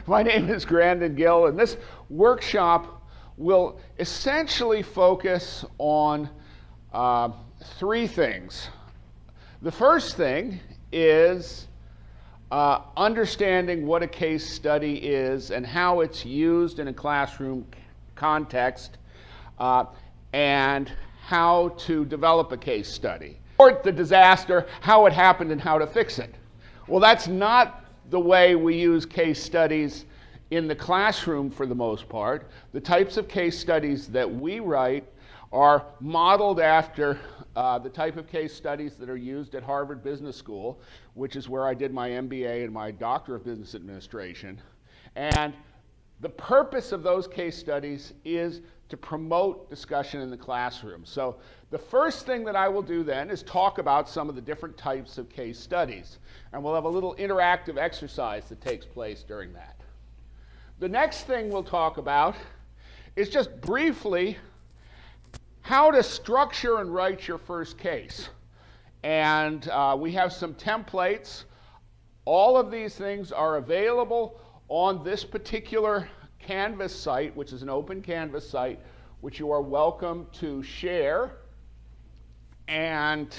My name is Grandon Gill, and this workshop will essentially focus on three things. The first thing is understanding what a case study is and how it's used in a classroom context, and how to develop a case study. Report the disaster, how it happened, and how to fix it. Well, that's not the way we use case studies in the classroom for the most part. The types of case studies that we write are modeled after the type of case studies that are used at Harvard Business School, which is where I did my MBA and my Doctorate of Business Administration. And the purpose of those case studies is to promote discussion in the classroom. So the first thing that I will do then is talk about some of the different types of case studies. And we'll have a little interactive exercise that takes place during that. The next thing we'll talk about is just briefly how to structure and write your first case. And we have some templates. All of these things are available on this particular Canvas site, which is an open Canvas site, which you are welcome to share. And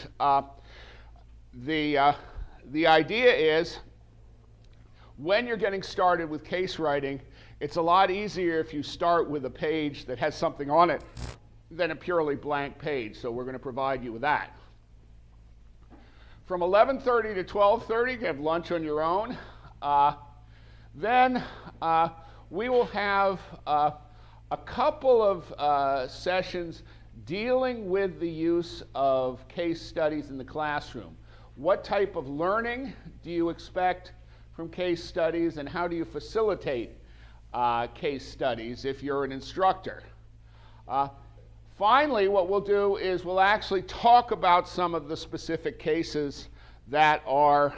the idea is, when you're getting started with case writing, it's a lot easier if you start with a page that has something on it than a purely blank page. So we're going to provide you with that. From 11:30 to 12:30, you can have lunch on your own. Then we will have a couple of sessions dealing with the use of case studies in the classroom. What type of learning do you expect from case studies, and how do you facilitate case studies if you're an instructor? Finally, what we'll do is we'll actually talk about some of the specific cases that are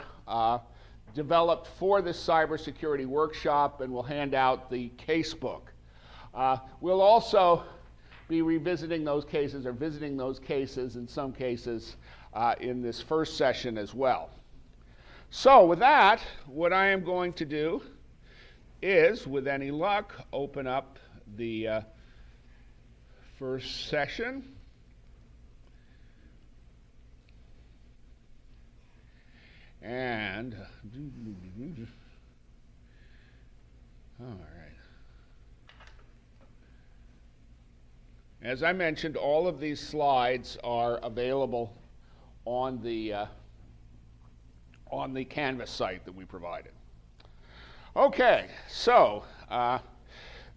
developed for this cybersecurity workshop, and we'll hand out the case book. We'll also be revisiting those cases, or visiting those cases in some cases in this first session as well. So with that, what I am going to do is, with any luck, open up the first session. And all right. As I mentioned, all of these slides are available on the Canvas site that we provided. Okay, so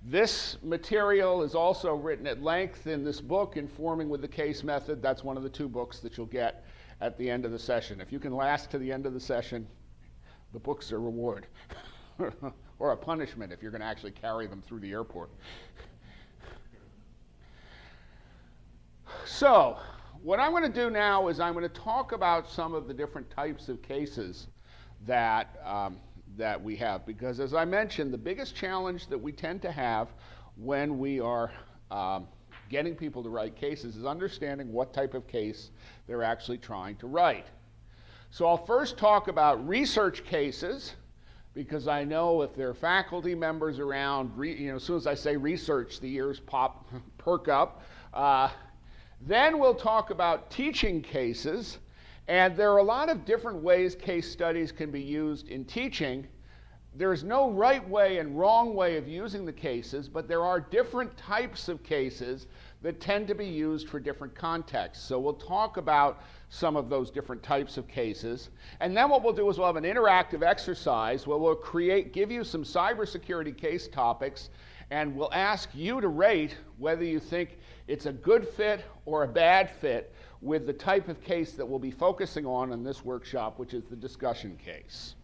this material is also written at length in this book, Informing with the Case Method. That's one of the two books that you'll get at the end of the session. If you can last to the end of the session, the book's a reward, or a punishment if you're going to actually carry them through the airport. So what I'm going to do now is I'm going to talk about some of the different types of cases that we have, because as I mentioned, the biggest challenge that we tend to have when we are getting people to write cases is understanding what type of case they're actually trying to write. So I'll first talk about research cases, because I know if there are faculty members around, as soon as I say research, the ears perk up. Then we'll talk about teaching cases, and there are a lot of different ways case studies can be used in teaching. There's no right way and wrong way of using the cases, but there are different types of cases that tend to be used for different contexts. So we'll talk about some of those different types of cases. And then what we'll do is we'll have an interactive exercise where we'll give you some cybersecurity case topics, and we'll ask you to rate whether you think it's a good fit or a bad fit with the type of case that we'll be focusing on in this workshop, which is the discussion case.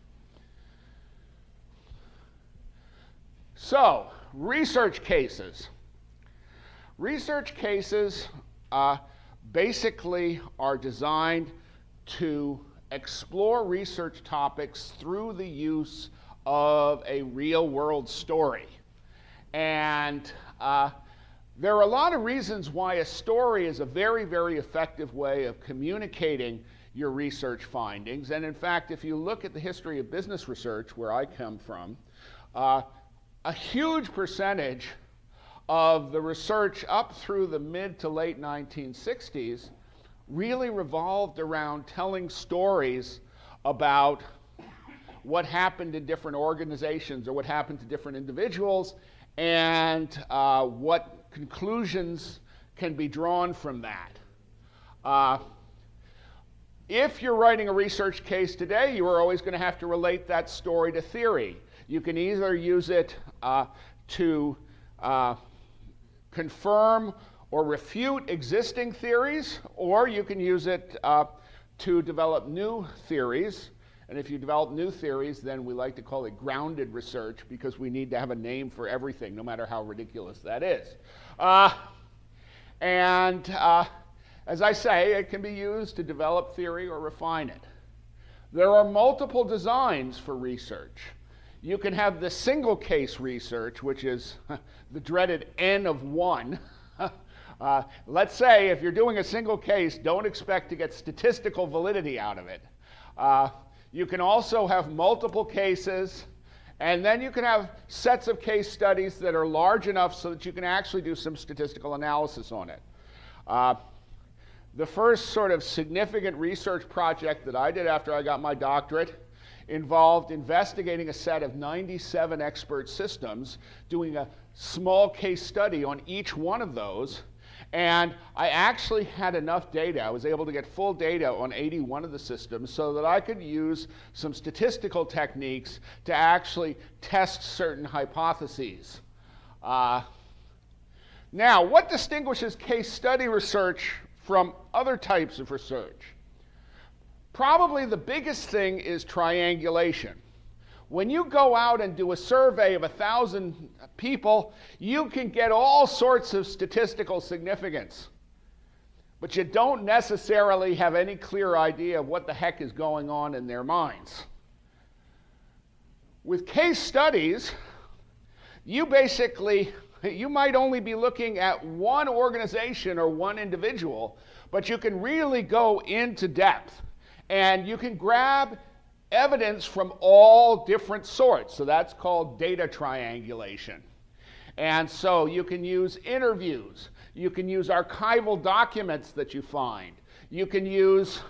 So, research cases. Research cases basically are designed to explore research topics through the use of a real-world story. And there are a lot of reasons why a story is a very, very effective way of communicating your research findings. And in fact, if you look at the history of business research, where I come from, A huge percentage of the research up through the mid to late 1960s really revolved around telling stories about what happened in different organizations or what happened to different individuals and what conclusions can be drawn from that. If you're writing a research case today, you are always going to have to relate that story to theory. You can either use it to confirm or refute existing theories, or you can use it to develop new theories. And if you develop new theories, then we like to call it grounded research because we need to have a name for everything, no matter how ridiculous that is. As I say, it can be used to develop theory or refine it. There are multiple designs for research. You can have the single case research, which is the dreaded N of 1. Let's say if you're doing a single case, don't expect to get statistical validity out of it. You can also have multiple cases, and then you can have sets of case studies that are large enough so that you can actually do some statistical analysis on it. The first sort of significant research project that I did after I got my doctorate involved investigating a set of 97 expert systems, doing a small case study on each one of those. And I actually had enough data. I was able to get full data on 81 of the systems so that I could use some statistical techniques to actually test certain hypotheses. Now, what distinguishes case study research from other types of research? Probably the biggest thing is triangulation. When you go out and do a survey of 1,000 people, you can get all sorts of statistical significance, but you don't necessarily have any clear idea of what the heck is going on in their minds. With case studies, you might only be looking at one organization or one individual, but you can really go into depth. And you can grab evidence from all different sorts. So that's called data triangulation. And so you can use interviews. You can use archival documents that you find. You can use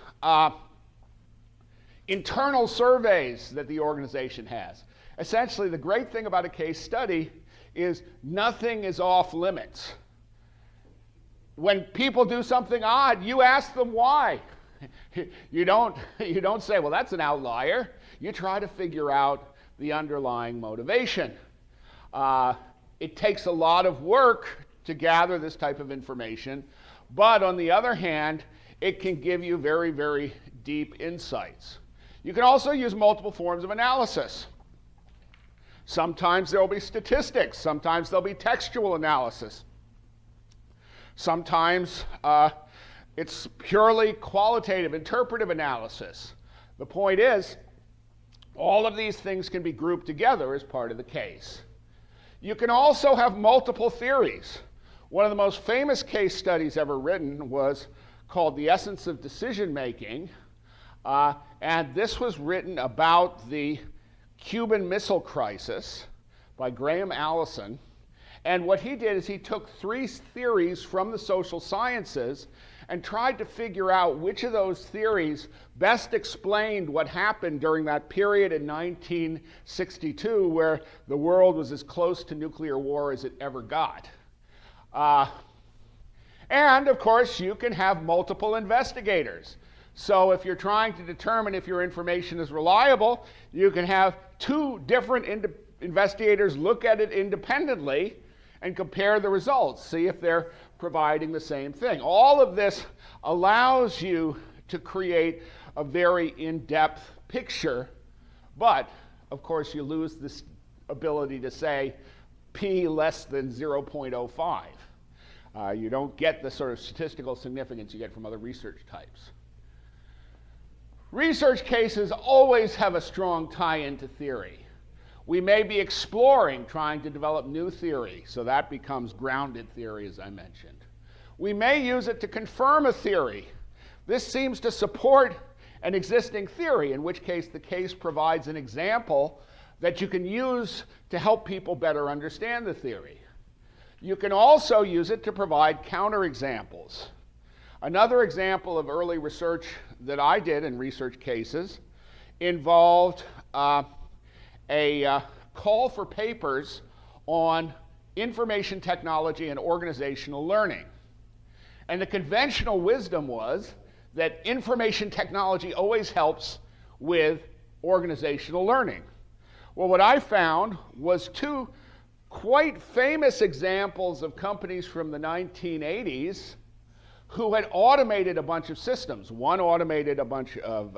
internal surveys that the organization has. Essentially, the great thing about a case study is nothing is off limits. When people do something odd, you ask them why. You don't say, well, that's an outlier. You try to figure out the underlying motivation. It takes a lot of work to gather this type of information, but on the other hand, it can give you very, very deep insights. You can also use multiple forms of analysis. Sometimes there will be statistics. Sometimes there'll be textual analysis. Sometimes it's purely qualitative, interpretive analysis. The point is, all of these things can be grouped together as part of the case. You can also have multiple theories. One of the most famous case studies ever written was called The Essence of Decision Making, and this was written about the Cuban Missile Crisis by Graham Allison. And what he did is he took 3 theories from the social sciences and tried to figure out which of those theories best explained what happened during that period in 1962 where the world was as close to nuclear war as it ever got. And of course, you can have multiple investigators. So if you're trying to determine if your information is reliable, you can have 2 different investigators look at it independently and compare the results, see if they're providing the same thing. All of this allows you to create a very in-depth picture, but of course you lose this ability to say p less than 0.05. You don't get the sort of statistical significance you get from other research types. Research cases always have a strong tie-in to theory. We may be exploring, trying to develop new theory, so that becomes grounded theory, as I mentioned. We may use it to confirm a theory. This seems to support an existing theory, in which case the case provides an example that you can use to help people better understand the theory. You can also use it to provide counterexamples. Another example of early research that I did in research cases involved a call for papers on information technology and organizational learning. And the conventional wisdom was that information technology always helps with organizational learning. Well, what I found was two quite famous examples of companies from the 1980s who had automated a bunch of systems. One automated a bunch of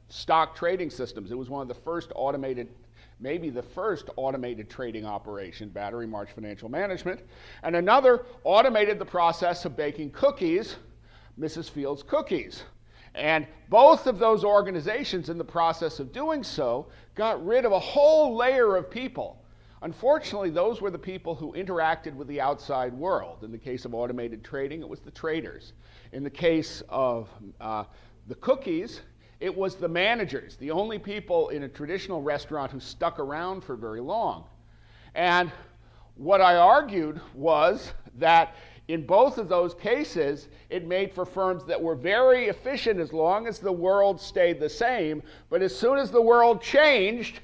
stock trading systems. It was one of the first automated, maybe the first automated trading operation, Battery March Financial Management. And another automated the process of baking cookies, Mrs. Fields Cookies. And both of those organizations, in the process of doing so, got rid of a whole layer of people. Unfortunately, those were the people who interacted with the outside world. In the case of automated trading, it was the traders. In the case of the cookies, it was the managers, the only people in a traditional restaurant who stuck around for very long. And what I argued was that in both of those cases, it made for firms that were very efficient as long as the world stayed the same, but as soon as the world changed,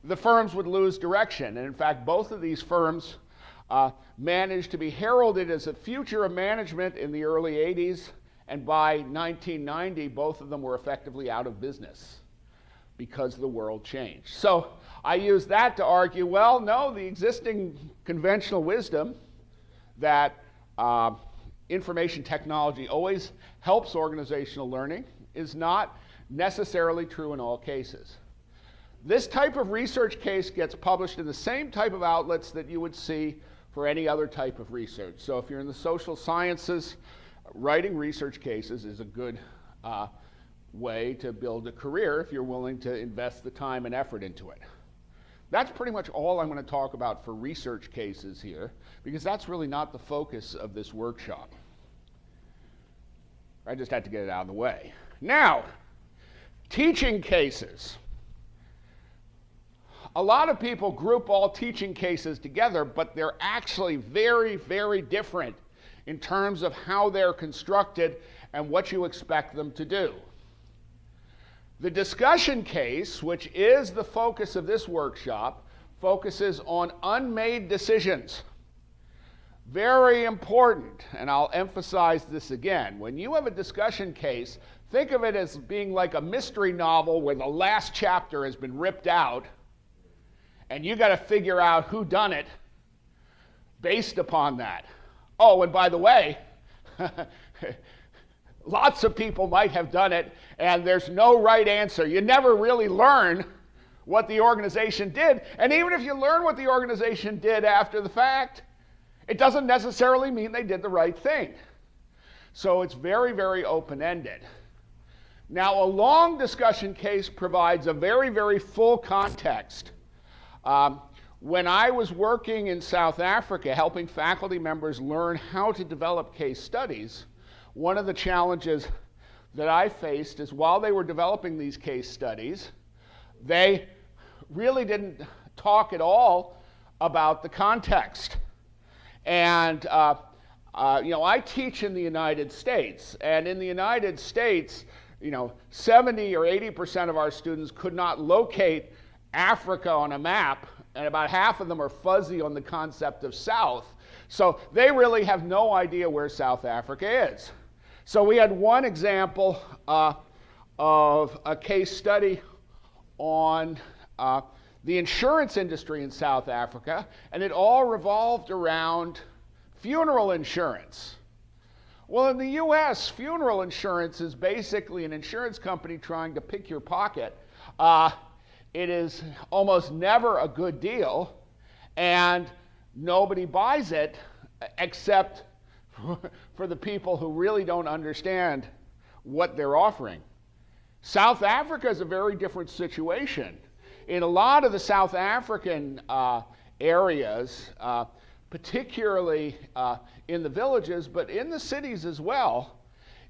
the firms would lose direction. And in fact, both of these firms managed to be heralded as a future of management in the early 80s, and by 1990, both of them were effectively out of business because the world changed. So I use that to argue, well, no, the existing conventional wisdom that information technology always helps organizational learning is not necessarily true in all cases. This type of research case gets published in the same type of outlets that you would see for any other type of research. So if you're in the social sciences, writing research cases is a good way to build a career if you're willing to invest the time and effort into it. That's pretty much all I'm going to talk about for research cases here, because that's really not the focus of this workshop. I just had to get it out of the way. Now, teaching cases. A lot of people group all teaching cases together, but they're actually very, very different in terms of how they're constructed and what you expect them to do. The discussion case, which is the focus of this workshop, focuses on unmade decisions. Very important, and I'll emphasize this again. When you have a discussion case, think of it as being like a mystery novel where the last chapter has been ripped out, and you got to figure out who done it based upon that. Oh, and by the way, lots of people might have done it, and there's no right answer. You never really learn what the organization did. And even if you learn what the organization did after the fact, it doesn't necessarily mean they did the right thing. So it's very, very open-ended. Now, a long discussion case provides a very, very full context. When I was working in South Africa, helping faculty members learn how to develop case studies, one of the challenges that I faced is while they were developing these case studies, they really didn't talk at all about the context. And I teach in the United States, and in the United States, 70 or 80% of our students could not locate Africa on a map, and about half of them are fuzzy on the concept of South. So they really have no idea where South Africa is. So we had one example of a case study on the insurance industry in South Africa, and it all revolved around funeral insurance. Well, in the US, funeral insurance is basically an insurance company trying to pick your pocket. It is almost never a good deal, and nobody buys it except for the people who really don't understand what they're offering. South Africa is a very different situation. In a lot of the South African areas, particularly in the villages, but in the cities as well,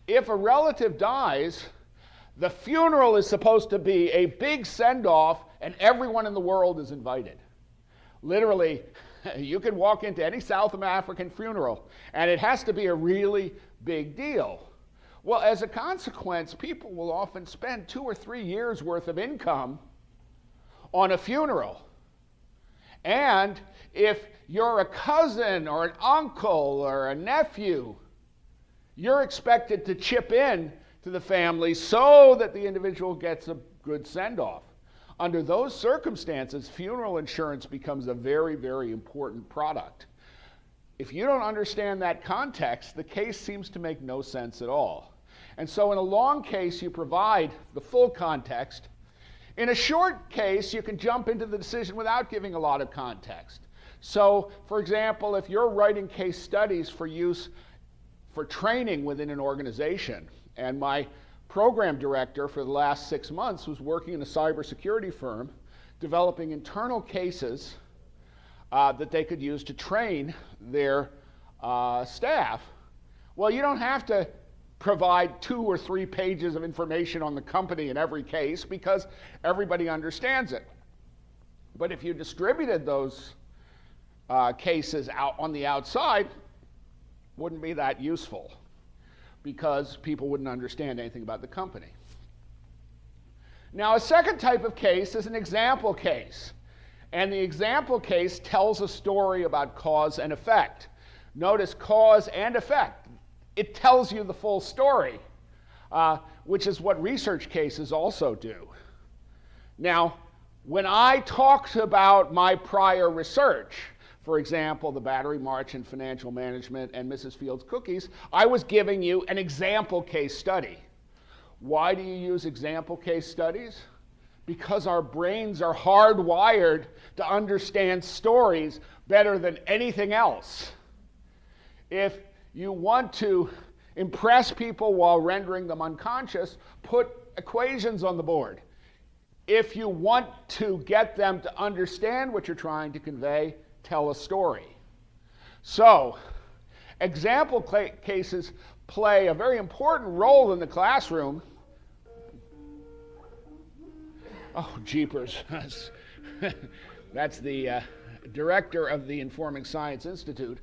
if a relative dies, The funeral is supposed to be a big send-off, and everyone in the world is invited. Literally, you can walk into any South African funeral, and it has to be a really big deal. Well, as a consequence, people will often spend 2 or 3 years worth of income on a funeral. And if you're a cousin or an uncle or a nephew, you're expected to chip in to the family so that the individual gets a good send-off. Under those circumstances, funeral insurance becomes a very, very important product. If you don't understand that context, the case seems to make no sense at all. And so in a long case, you provide the full context. In a short case, you can jump into the decision without giving a lot of context. So, for example, if you're writing case studies for use for training within an organization, and my program director for the last 6 months was working in a cybersecurity firm developing internal cases that they could use to train their staff. Well, you don't have to provide 2 or 3 pages of information on the company in every case because everybody understands it. But if you distributed those cases out on the outside, wouldn't be that useful because people wouldn't understand anything about the company. Now, a second type of case is an example case. And the example case tells a story about cause and effect. Notice cause and effect. It tells you the full story, which is what research cases also do. Now, when I talked about my prior research, for example, the Battery March in Financial Management and Mrs. Field's Cookies, I was giving you an example case study. Why do you use example case studies? Because our brains are hardwired to understand stories better than anything else. If you want to impress people while rendering them unconscious, put equations on the board. If you want to get them to understand what you're trying to convey, tell a story. So, example cases play a very important role in the classroom. Oh, jeepers. That's the director of the Informing Science Institute,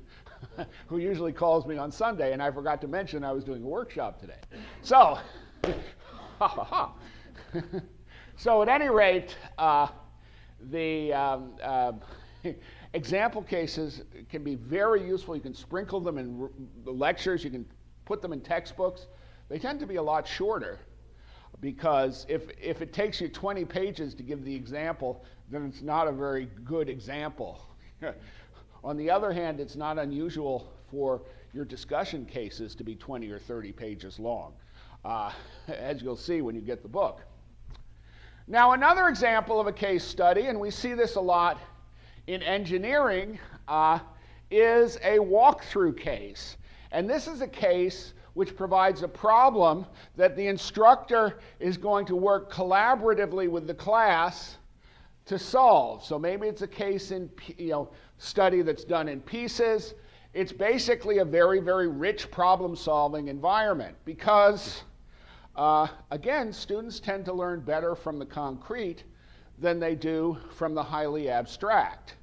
who usually calls me on Sunday, and I forgot to mention I was doing a workshop today. So, so at any rate, the example cases can be very useful. You can sprinkle them in the lectures. You can put them in textbooks. They tend to be a lot shorter because if it takes you 20 pages to give the example, then it's not a very good example. On the other hand, it's not unusual for your discussion cases to be 20 or 30 pages long, as you'll see when you get the book. Now, another example of a case study, and we see this a lot in engineering, is a walkthrough case. And this is a case which provides a problem that the instructor is going to work collaboratively with the class to solve. So maybe it's a case in study that's done in pieces. It's basically a very, very rich problem-solving environment because, again, students tend to learn better from the concrete than they do from the highly abstract.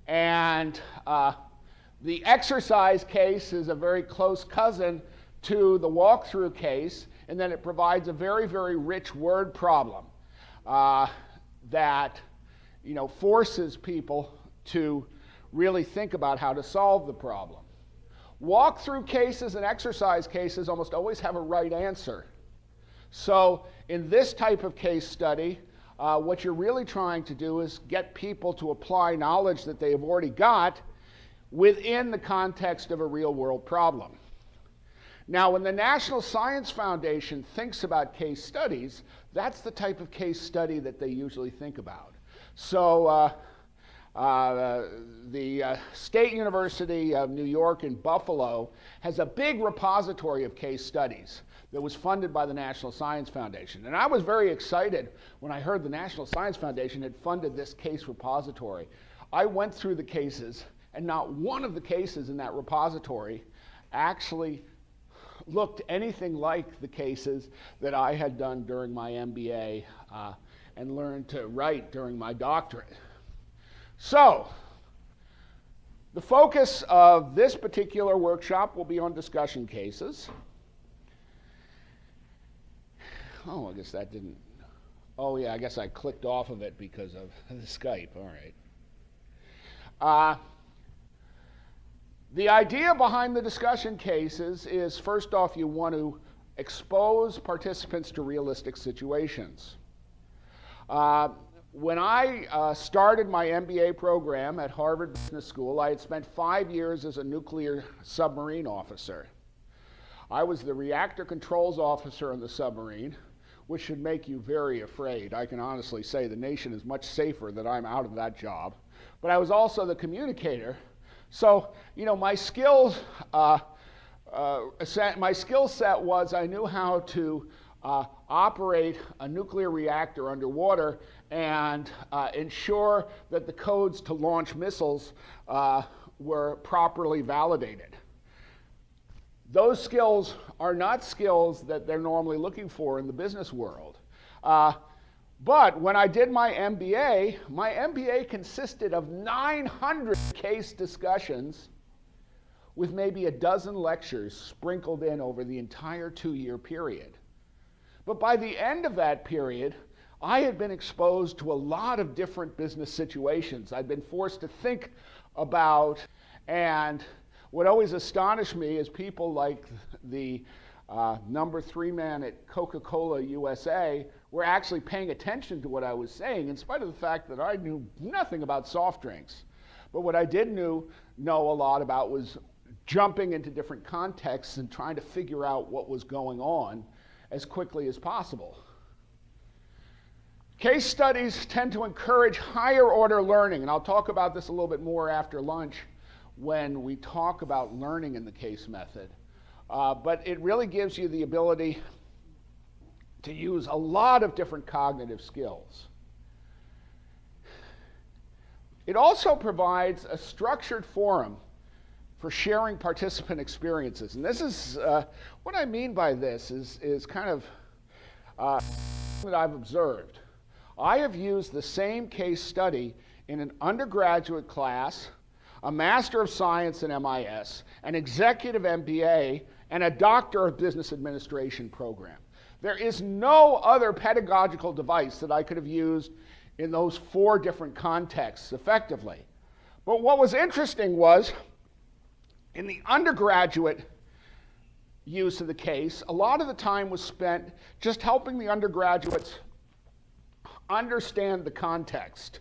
And the exercise case is a very close cousin to the walkthrough case, and then it provides a very, very rich word problem that forces people to really think about how to solve the problem. Walkthrough cases and exercise cases almost always have a right answer. So in this type of case study, what you're really trying to do is get people to apply knowledge that they have already got within the context of a real-world problem. Now, when the National Science Foundation thinks about case studies, that's the type of case study that they usually think about. So the State University of New York in Buffalo has a big repository of case studies that was funded by the National Science Foundation. And I was very excited when I heard the National Science Foundation had funded this case repository. I went through the cases, and not one of the cases in that repository actually looked anything like the cases that I had done during my MBA and learned to write during my doctorate. So, the focus of this particular workshop will be on discussion cases. Oh, I guess that didn't. Oh, yeah, I guess I clicked off of it because of the Skype. All right. The idea behind the discussion cases is, first off, you want to expose participants to realistic situations. When I started my MBA program at Harvard Business School, I had spent 5 years as a nuclear submarine officer. I was the reactor controls officer on the submarine, which should make you very afraid. I can honestly say the nation is much safer that I'm out of that job. But I was also the communicator. So, you know, my skill set was I knew how to operate a nuclear reactor underwater and ensure that the codes to launch missiles were properly validated. Those skills are not skills that they're normally looking for in the business world. But when I did my MBA consisted of 900 case discussions with maybe a dozen lectures sprinkled in over the entire 2-year period. But by the end of that period, I had been exposed to a lot of different business situations. I'd been forced to think about, and what always astonished me is people like the number 3 man at Coca-Cola USA were actually paying attention to what I was saying, in spite of the fact that I knew nothing about soft drinks. But what I did know a lot about was jumping into different contexts and trying to figure out what was going on as quickly as possible. Case studies tend to encourage higher order learning, and I'll talk about this a little bit more after lunch when we talk about learning in the case method. But it really gives you the ability to use a lot of different cognitive skills. It also provides a structured forum for sharing participant experiences. And this is, what I mean by this is kind of that I've observed. I have used the same case study in an undergraduate class, a Master of Science in MIS, an Executive MBA, and a Doctor of Business Administration program. There is no other pedagogical device that I could have used in those 4 different contexts effectively. But what was interesting was, in the undergraduate use of the case, a lot of the time was spent just helping the undergraduates understand the context,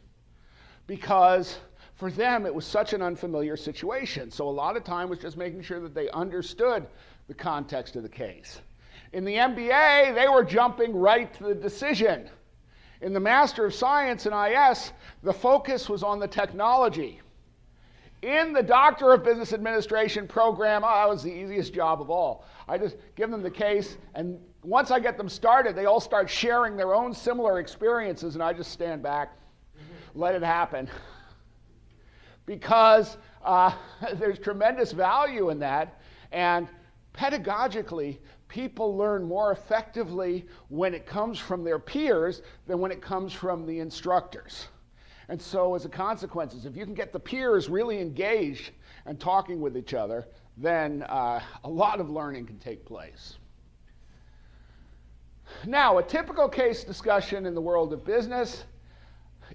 because for them it was such an unfamiliar situation. So a lot of time was just making sure that they understood the context of the case. In the MBA, they were jumping right to the decision. In the Master of Science in IS, the focus was on the technology. In the Doctor of Business Administration program, that was the easiest job of all. I just give them the case, and once I get them started, they all start sharing their own similar experiences, and I just stand back, let it happen. Because there's tremendous value in that, and pedagogically, people learn more effectively when it comes from their peers than when it comes from the instructors. And so as a consequence, if you can get the peers really engaged and talking with each other, then a lot of learning can take place. Now, a typical case discussion in the world of business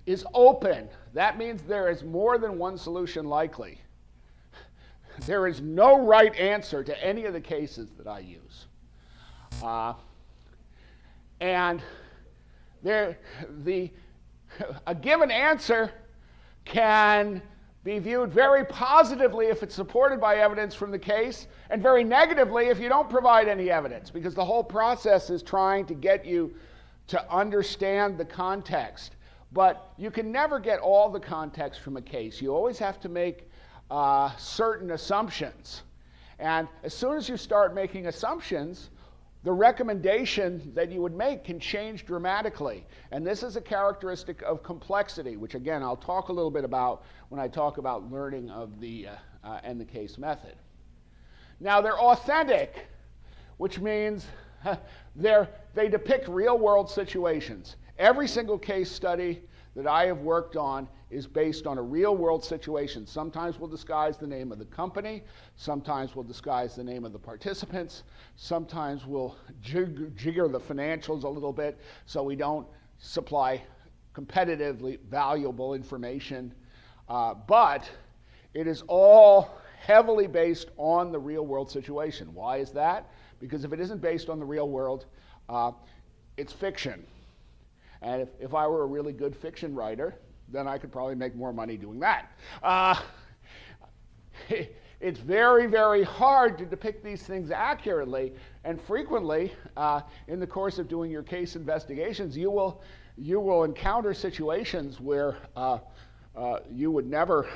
is open. That means there is more than one solution likely. There is no right answer to any of the cases that I use. A given answer can be viewed very positively if it's supported by evidence from the case, and very negatively if you don't provide any evidence, because the whole process is trying to get you to understand the context. But you can never get all the context from a case. You always have to make certain assumptions. And as soon as you start making assumptions, the recommendation that you would make can change dramatically. And this is a characteristic of complexity, which again, I'll talk a little bit about when I talk about learning of the and the case method. Now, they're authentic which means they depict real-world situations. Every single case study that I have worked on is based on a real-world situation. Sometimes we'll disguise the name of the company. Sometimes we'll disguise the name of the participants. Sometimes we'll jigger the financials a little bit so we don't supply competitively valuable information. But it is all heavily based on the real-world situation. Why is that? Because if it isn't based on the real world, it's fiction. And if I were a really good fiction writer, then I could probably make more money doing that. It's very, very hard to depict these things accurately, and frequently, in the course of doing your case investigations, you will encounter situations where you would never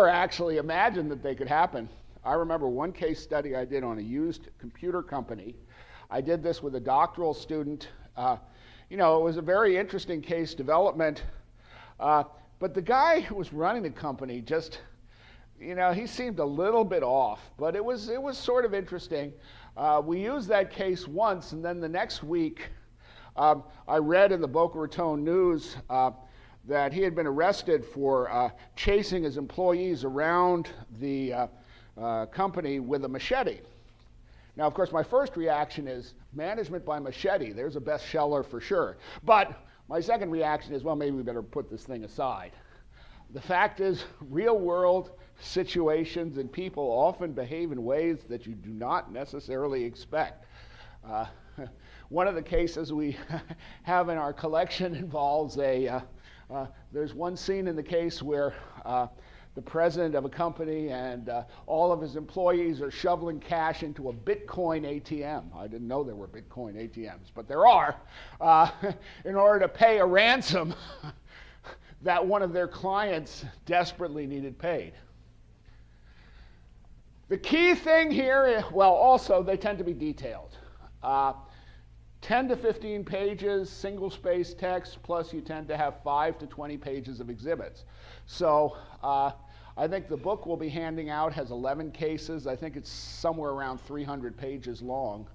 actually imagine that they could happen. I remember one case study I did on a used computer company. I did this with a doctoral student. It was a very interesting case development, but the guy who was running the company just, he seemed a little bit off, but it was sort of interesting. We used that case once, and then the next week, I read in the Boca Raton News that he had been arrested for chasing his employees around the company with a machete. Now, of course, my first reaction is management by machete. There's a bestseller for sure. But my second reaction is, well, maybe we better put this thing aside. The fact is, real-world situations and people often behave in ways that you do not necessarily expect. One of the cases we have in our collection involves there's one scene in the case where the president of a company and all of his employees are shoveling cash into a Bitcoin ATM. I didn't know there were Bitcoin ATMs, but there are, in order to pay a ransom that one of their clients desperately needed paid. The key thing here, also they tend to be detailed. 10 to 15 pages, single-space text, plus you tend to have 5 to 20 pages of exhibits. So I think the book we'll be handing out has 11 cases. I think it's somewhere around 300 pages long.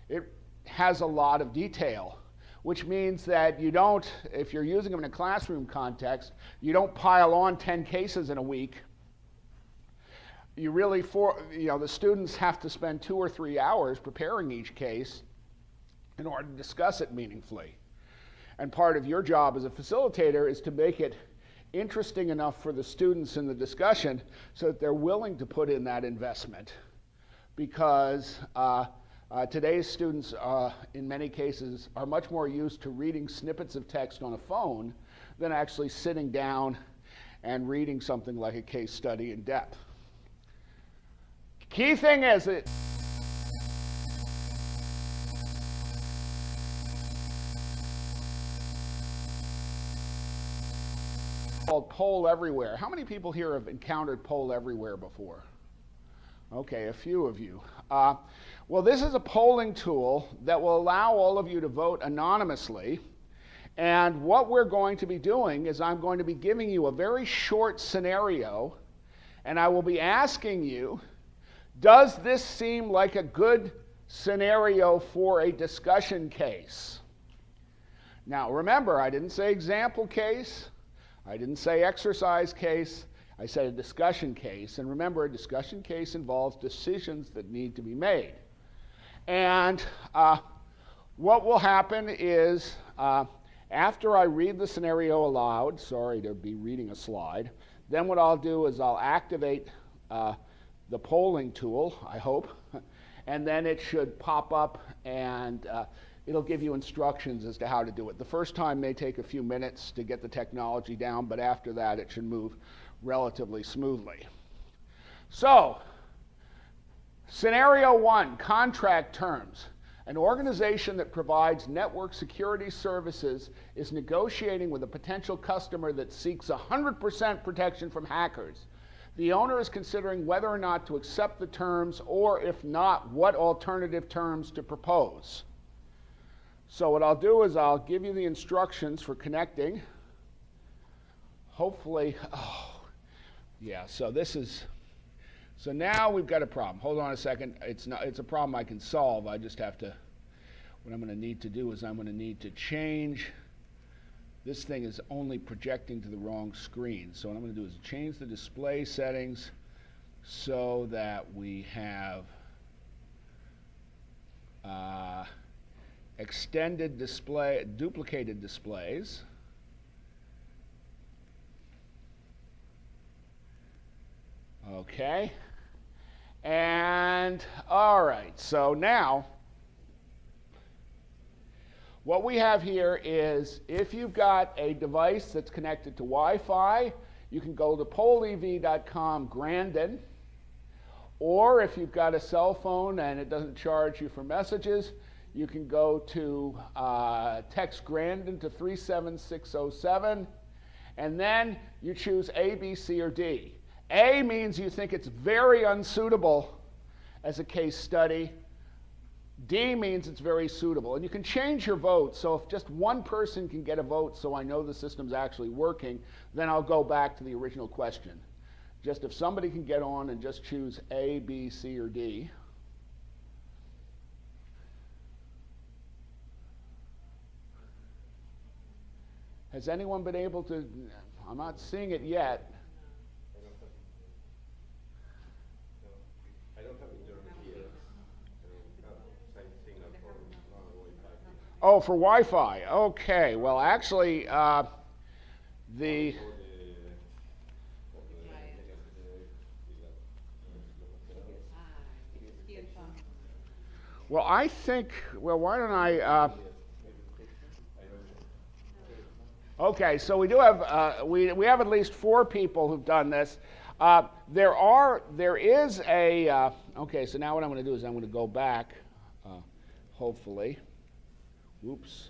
It has a lot of detail, which means that you don't, if you're using them in a classroom context, you don't pile on 10 cases in a week. You really, the students have to spend 2 or 3 hours preparing each case in order to discuss it meaningfully. And part of your job as a facilitator is to make it interesting enough for the students in the discussion so that they're willing to put in that investment. Because today's students, in many cases, are much more used to reading snippets of text on a phone than actually sitting down and reading something like a case study in depth. Key thing is it called Poll Everywhere. How many people here have encountered Poll Everywhere before? Okay, a few of you. Well, this is a polling tool that will allow all of you to vote anonymously. And what we're going to be doing is I'm going to be giving you a very short scenario, and I will be asking you, does this seem like a good scenario for a discussion case? Now, remember, I didn't say example case. I didn't say exercise case. I said a discussion case. And remember, a discussion case involves decisions that need to be made. And what will happen is, after I read the scenario aloud, sorry to be reading a slide, then what I'll do is I'll activate the polling tool, I hope, and then it should pop up and it'll give you instructions as to how to do it. The first time may take a few minutes to get the technology down, but after that it should move relatively smoothly. So, scenario 1, contract terms. An organization that provides network security services is negotiating with a potential customer that seeks 100% protection from hackers. The owner is considering whether or not to accept the terms, or if not, what alternative terms to propose. So what I'll do is I'll give you the instructions for connecting. Hopefully, so this is So now we've got a problem. Hold on a second. It's a problem I can solve. I just have to, what I'm going to need to do is I'm going to need to change. This thing is only projecting to the wrong screen. So what I'm going to do is change the display settings so that we have extended display, duplicated displays. Okay. And all right, so now what we have here is if you've got a device that's connected to Wi-Fi, you can go to polev.com Grandon, or if you've got a cell phone and it doesn't charge you for messages, you can go to text Grandon to 37607, and then you choose A, B, C, or D. A means you think it's very unsuitable as a case study. D means it's very suitable. And you can change your vote. So if just one person can get a vote so I know the system's actually working, then I'll go back to the original question. Just if somebody can get on and just choose A, B, C, or D. Has anyone been able to? I'm not seeing it yet. Oh, for Wi-Fi. Okay. Well, actually, well, I think. Well, why don't I? Okay. So we do have we have at least 4 people who've done this. There is a. Okay. So now what I'm going to do is I'm going to go back. Hopefully. Oops.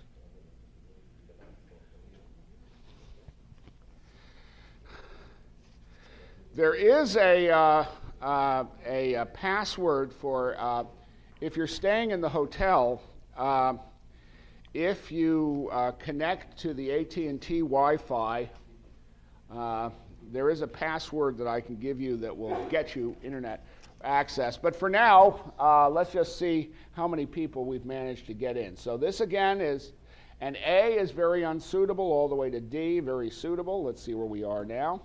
There is a password for if you're staying in the hotel. If you connect to the AT&T Wi-Fi, there is a password that I can give you that will get you internet access. But for now, let's just see how many people we've managed to get in. So this again is, and A is very unsuitable all the way to D, very suitable. Let's see where we are now.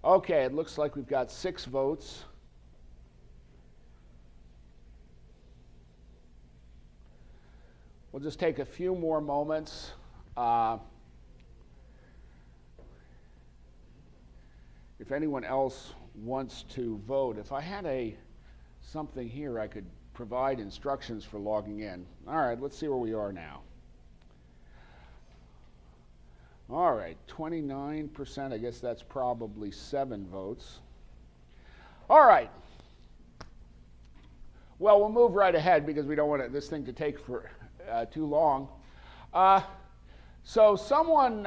Okay, it looks like we've got 6 votes. We'll just take a few more moments. If anyone else wants to vote, if I had something here I could provide instructions for logging in. All right, let's see where we are now. All right, 29%, I guess that's probably 7 votes. All right. Well, we'll move right ahead because we don't want this thing to take for too long. So someone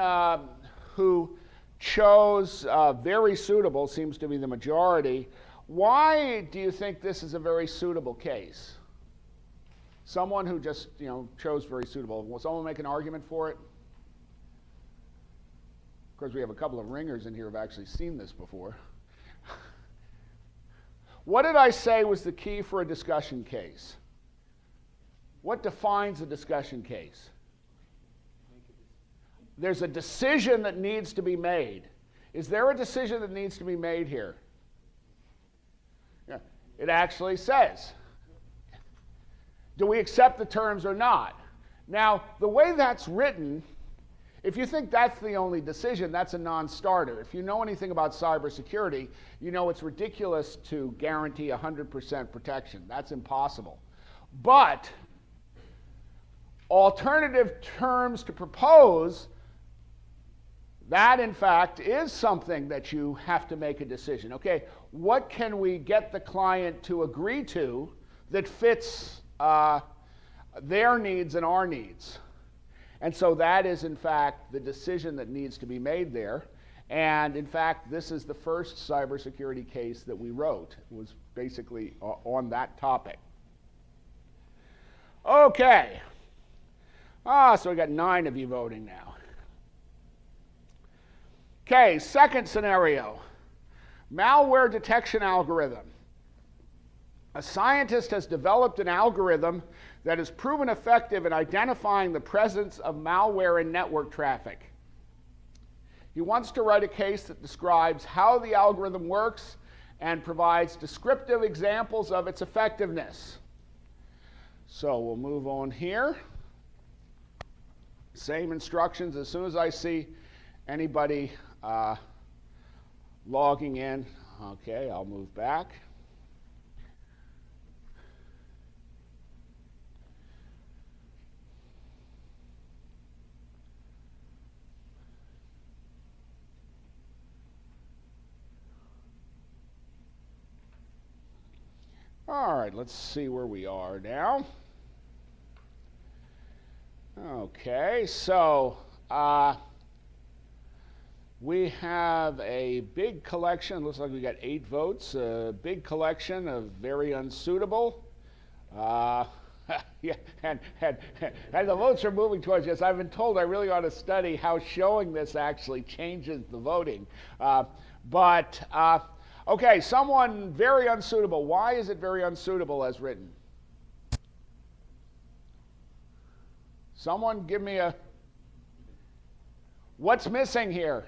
who chose very suitable seems to be the majority. Why do you think this is a very suitable case? Someone who just chose very suitable. Will someone make an argument for it? Of course, we have a couple of ringers in here who have actually seen this before. What did I say was the key for a discussion case? What defines a discussion case? There's a decision that needs to be made. Is there a decision that needs to be made here? Yeah, it actually says. Do we accept the terms or not? Now, the way that's written, if you think that's the only decision, that's a non-starter. If you know anything about cybersecurity, you know it's ridiculous to guarantee 100% protection. That's impossible. But alternative terms to propose, that in fact is something that you have to make a decision. Okay, what can we get the client to agree to that fits their needs and our needs? And so that is in fact the decision that needs to be made there. And in fact, this is the first cybersecurity case that we wrote. It was basically on that topic. Okay. So we got 9 of you voting now. Okay, second scenario. Malware detection algorithm. A scientist has developed an algorithm that has proven effective in identifying the presence of malware in network traffic. He wants to write a case that describes how the algorithm works and provides descriptive examples of its effectiveness. So we'll move on here. Same instructions. As soon as I see anybody logging in, okay, I'll move back. All right, let's see where we are now. Okay, so we have a big collection. Looks like we got 8 votes. A big collection of very unsuitable. Yeah, and the votes are moving towards this. I've been told I really ought to study how showing this actually changes the voting. Okay, someone very unsuitable. Why is it very unsuitable as written? Someone give me a... What's missing here?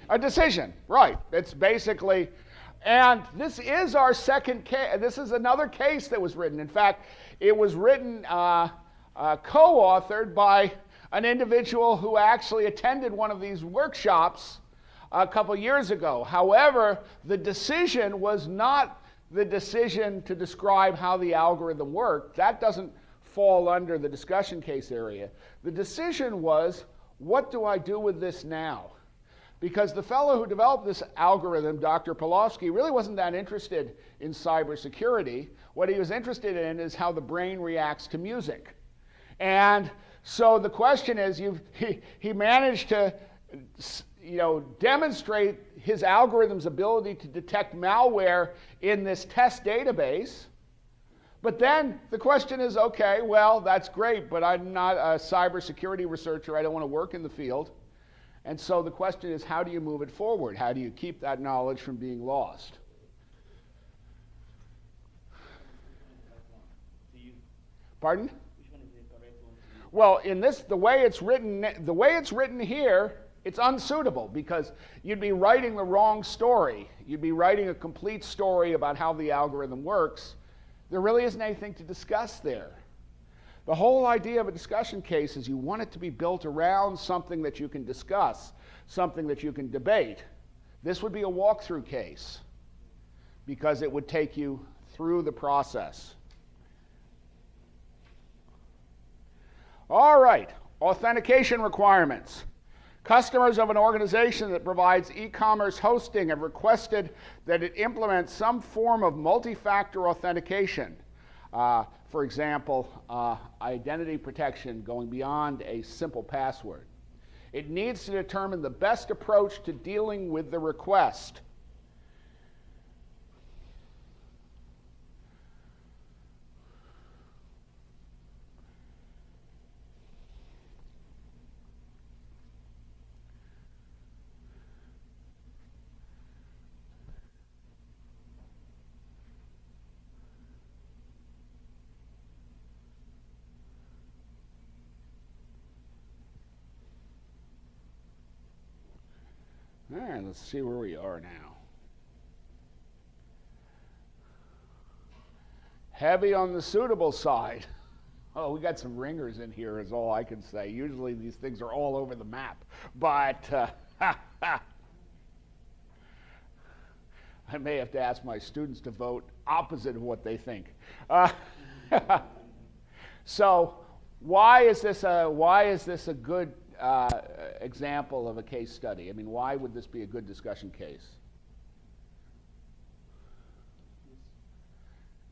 A decision, right. It's basically... And this is our second case. This is another case that was written. In fact, it was written, co-authored by an individual who actually attended one of these workshops a couple years ago. However, the decision was not the decision to describe how the algorithm worked. That doesn't fall under the discussion case area. The decision was, what do I do with this now? Because the fellow who developed this algorithm, Dr. Pawlowski, really wasn't that interested in cybersecurity. What he was interested in is how the brain reacts to music. And so the question is, he managed to demonstrate his algorithm's ability to detect malware in this test database. But then the question is, okay, well, that's great, but I'm not a cybersecurity researcher. I don't want to work in the field. And so the question is, how do you move it forward? How do you keep that knowledge from being lost? Pardon? Which one is the correct one? Well, in this, the way it's written here, it's unsuitable because you'd be writing the wrong story. You'd be writing a complete story about how the algorithm works. There really isn't anything to discuss there. The whole idea of a discussion case is you want it to be built around something that you can discuss, something that you can debate. This would be a walkthrough case because it would take you through the process. All right, authentication requirements. Customers of an organization that provides e-commerce hosting have requested that it implement some form of multi-factor authentication. For example, identity protection going beyond a simple password. It needs to determine the best approach to dealing with the request. All right, let's see where we are now. Heavy on the suitable side. Oh, we got some ringers in here is all I can say. Usually these things are all over the map. But I may have to ask my students to vote opposite of what they think. So why is this a good example of a case study? I mean, why would this be a good discussion case?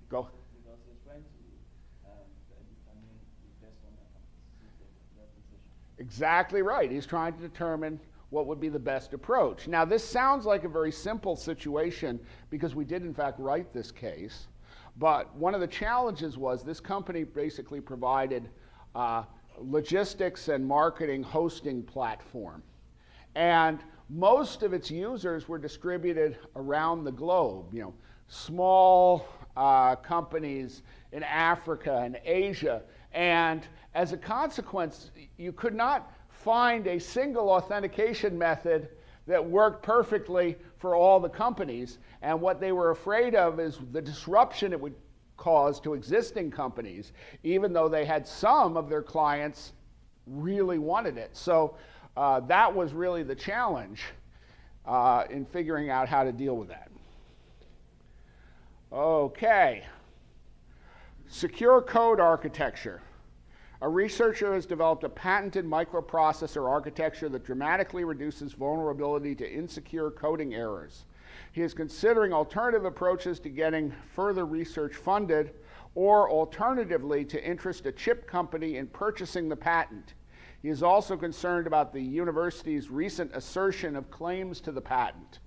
Go. Because he's trying to determine the best one that decision. Exactly right. He's trying to determine what would be the best approach. Now, this sounds like a very simple situation because we did, in fact, write this case. But one of the challenges was this company basically provided logistics and marketing hosting platform. And most of its users were distributed around the globe, small companies in Africa and Asia. And as a consequence, you could not find a single authentication method that worked perfectly for all the companies. And what they were afraid of is the disruption it would cause to existing companies, even though they had some of their clients really wanted it. So that was really the challenge in figuring out how to deal with that. Okay. Secure code architecture. A researcher has developed a patented microprocessor architecture that dramatically reduces vulnerability to insecure coding errors. He is considering alternative approaches to getting further research funded, or alternatively to interest a chip company in purchasing the patent. He is also concerned about the university's recent assertion of claims to the patent.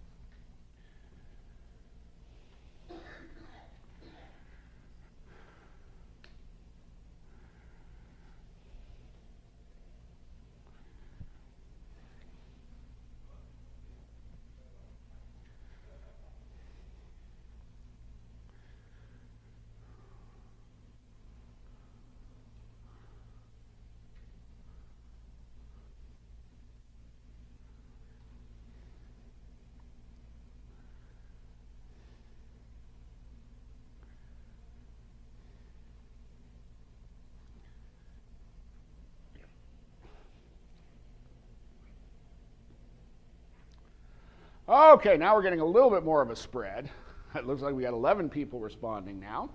Okay, now we're getting a little bit more of a spread. It looks like we got 11 people responding now.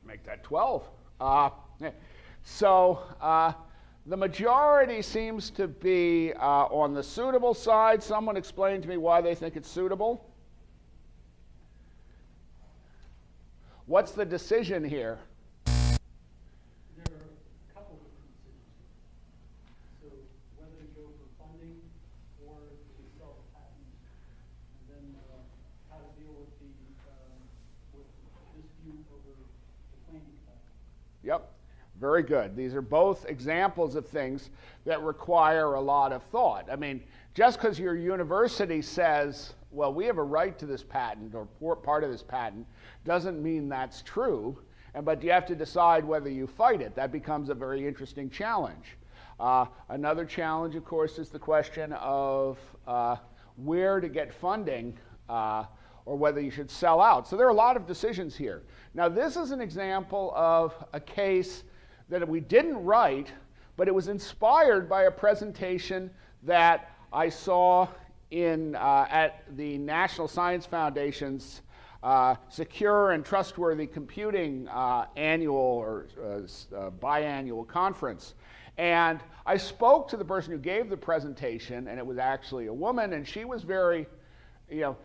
Make that 12. So the majority seems to be on the suitable side. Someone explain to me why they think it's suitable. What's the decision here? There are a couple of decisions. So whether to go for funding or to sell a patent, and then how to deal with the dispute over the claiming patent. Yep, very good. These are both examples of things that require a lot of thought. I mean, just because your university says, well, we have a right to this patent or part of this patent, doesn't mean that's true. But you have to decide whether you fight it. That becomes a very interesting challenge. Another challenge, of course, is the question of where to get funding or whether you should sell out. So there are a lot of decisions here. Now, this is an example of a case that we didn't write, but it was inspired by a presentation that I saw at the National Science Foundation's Secure and Trustworthy Computing annual or biannual conference. And I spoke to the person who gave the presentation, and it was actually a woman, and she was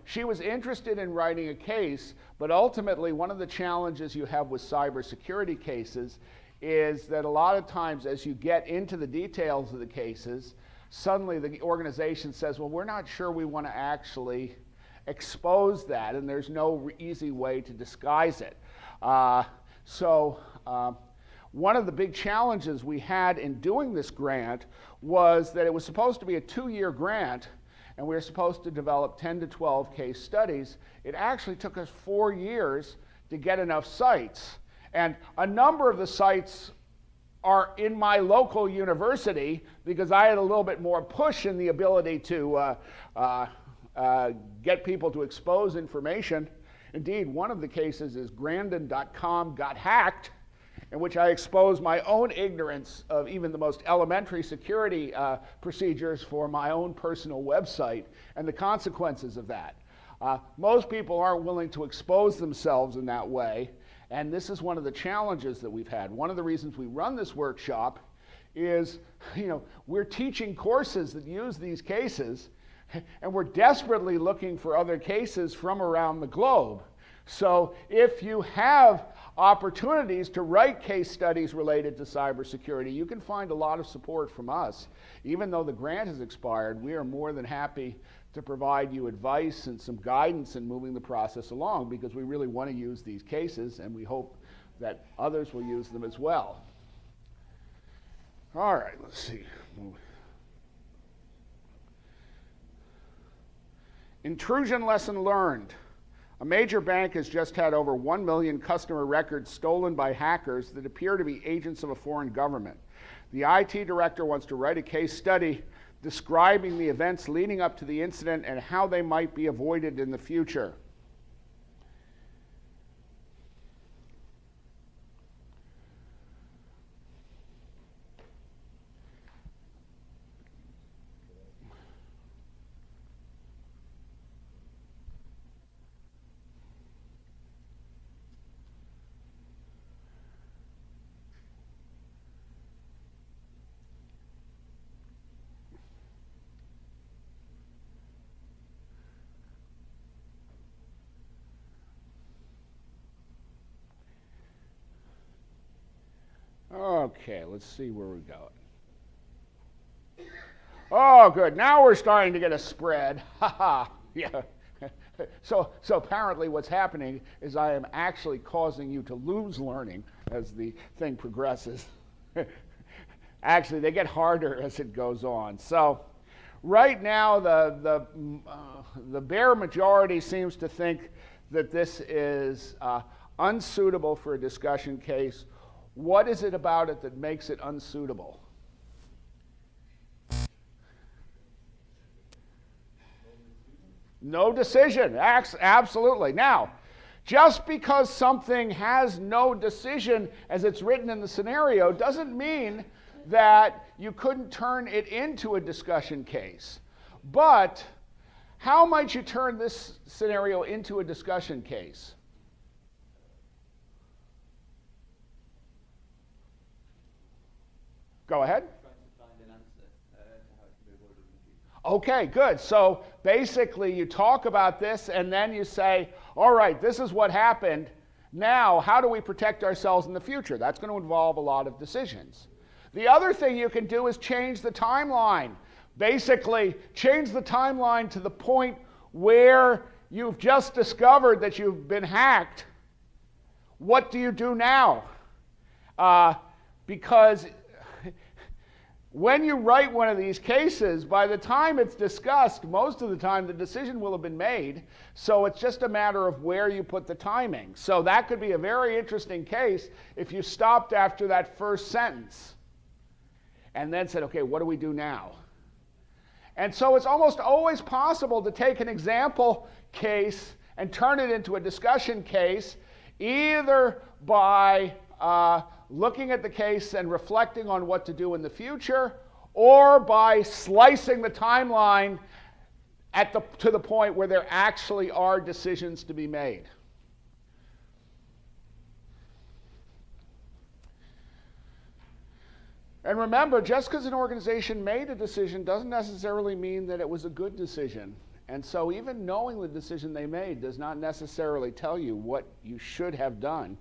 she was interested in writing a case, but ultimately one of the challenges you have with cybersecurity cases is that a lot of times as you get into the details of the cases, suddenly the organization says, well, we're not sure we want to actually expose that, and there's no easy way to disguise it. One of the big challenges we had in doing this grant was that it was supposed to be a 2-year grant, and we were supposed to develop 10 to 12 case studies. It actually took us 4 years to get enough sites. And a number of the sites are in my local university because I had a little bit more push in the ability to get people to expose information. Indeed, one of the cases is Grandon.com got hacked, in which I exposed my own ignorance of even the most elementary security procedures for my own personal website and the consequences of that. Most people aren't willing to expose themselves in that way, and this is one of the challenges that we've had. One of the reasons we run this workshop is, we're teaching courses that use these cases, and we're desperately looking for other cases from around the globe. So if you have opportunities to write case studies related to cybersecurity, you can find a lot of support from us. Even though the grant has expired, we are more than happy to provide you advice and some guidance in moving the process along, because we really want to use these cases, and we hope that others will use them as well. All right, let's see. Intrusion lesson learned. A major bank has just had over 1 million customer records stolen by hackers that appear to be agents of a foreign government. The IT director wants to write a case study describing the events leading up to the incident and how they might be avoided in the future. Okay, let's see where we're going. Oh, good. Now we're starting to get a spread. Haha. Yeah. So apparently what's happening is I am actually causing you to lose learning as the thing progresses. Actually, they get harder as it goes on. So right now, the bare majority seems to think that this is unsuitable for a discussion case. What is it about it that makes it unsuitable? No decision. Absolutely. Now, just because something has no decision as it's written in the scenario doesn't mean that you couldn't turn it into a discussion case. But how might you turn this scenario into a discussion case? Go ahead. Trying to find an answer to how it can be avoided in the future. Okay, good. So basically you talk about this and then you say, all right, this is what happened. Now, how do we protect ourselves in the future? That's going to involve a lot of decisions. The other thing you can do is change the timeline. Basically, change the timeline to the point where you've just discovered that you've been hacked. What do you do now? Because when you write one of these cases, by the time it's discussed, most of the time the decision will have been made, so it's just a matter of where you put the timing. So that could be a very interesting case if you stopped after that first sentence and then said, okay, what do we do now? And so it's almost always possible to take an example case and turn it into a discussion case, either by looking at the case and reflecting on what to do in the future, or by slicing the timeline to the point where there actually are decisions to be made. And remember, just because an organization made a decision doesn't necessarily mean that it was a good decision. And so even knowing the decision they made does not necessarily tell you what you should have done.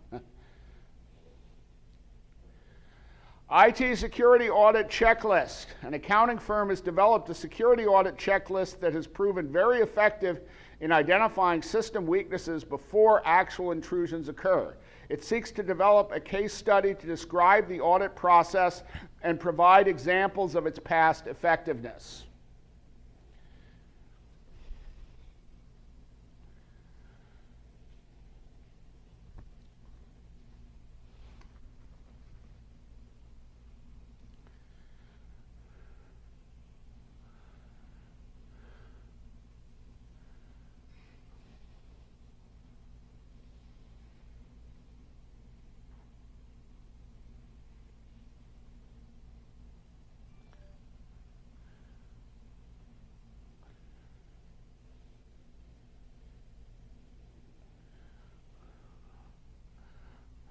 IT Security Audit Checklist. An accounting firm has developed a security audit checklist that has proven very effective in identifying system weaknesses before actual intrusions occur. It seeks to develop a case study to describe the audit process and provide examples of its past effectiveness.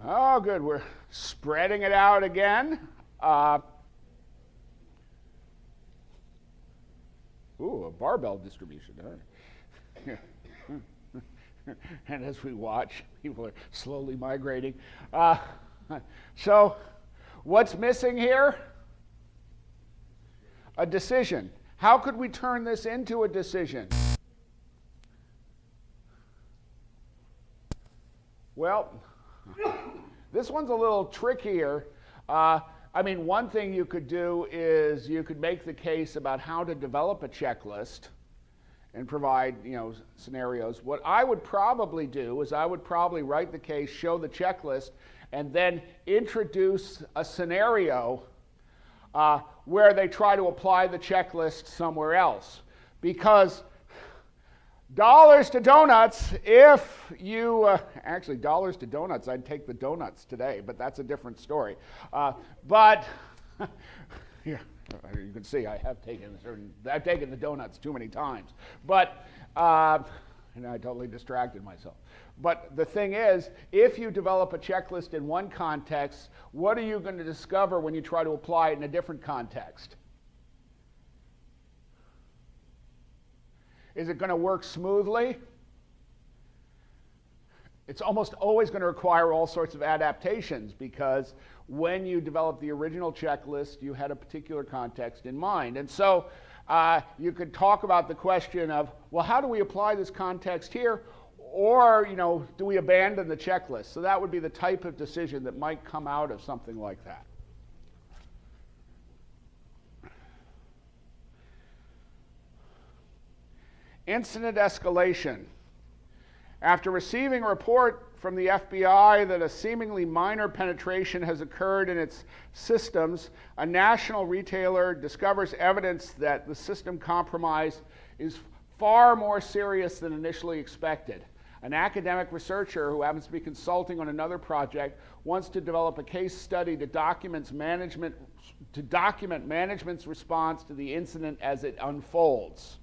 Oh, good. We're spreading it out again. Ooh, a barbell distribution. And as we watch, people are slowly migrating. So, what's missing here? A decision. How could we turn this into a decision? Well, this one's a little trickier. I mean, one thing you could do is you could make the case about how to develop a checklist and provide, scenarios. What I would probably do is I would probably write the case, show the checklist, and then introduce a scenario where they try to apply the checklist somewhere else. Because dollars to donuts, if you, actually dollars to donuts, I'd take the donuts today, but that's a different story. But, yeah, you can see I have taken I've taken the donuts too many times. But, and I totally distracted myself. But the thing is, if you develop a checklist in one context, what are you going to discover when you try to apply it in a different context? Is it going to work smoothly? It's almost always going to require all sorts of adaptations, because when you develop the original checklist, you had a particular context in mind. And so you could talk about the question of, well, how do we apply this context here? Or, do we abandon the checklist? So that would be the type of decision that might come out of something like that. Incident escalation. After receiving a report from the FBI that a seemingly minor penetration has occurred in its systems, a national retailer discovers evidence that the system compromise is far more serious than initially expected. An academic researcher who happens to be consulting on another project wants to develop a case study to document management's response to the incident as it unfolds.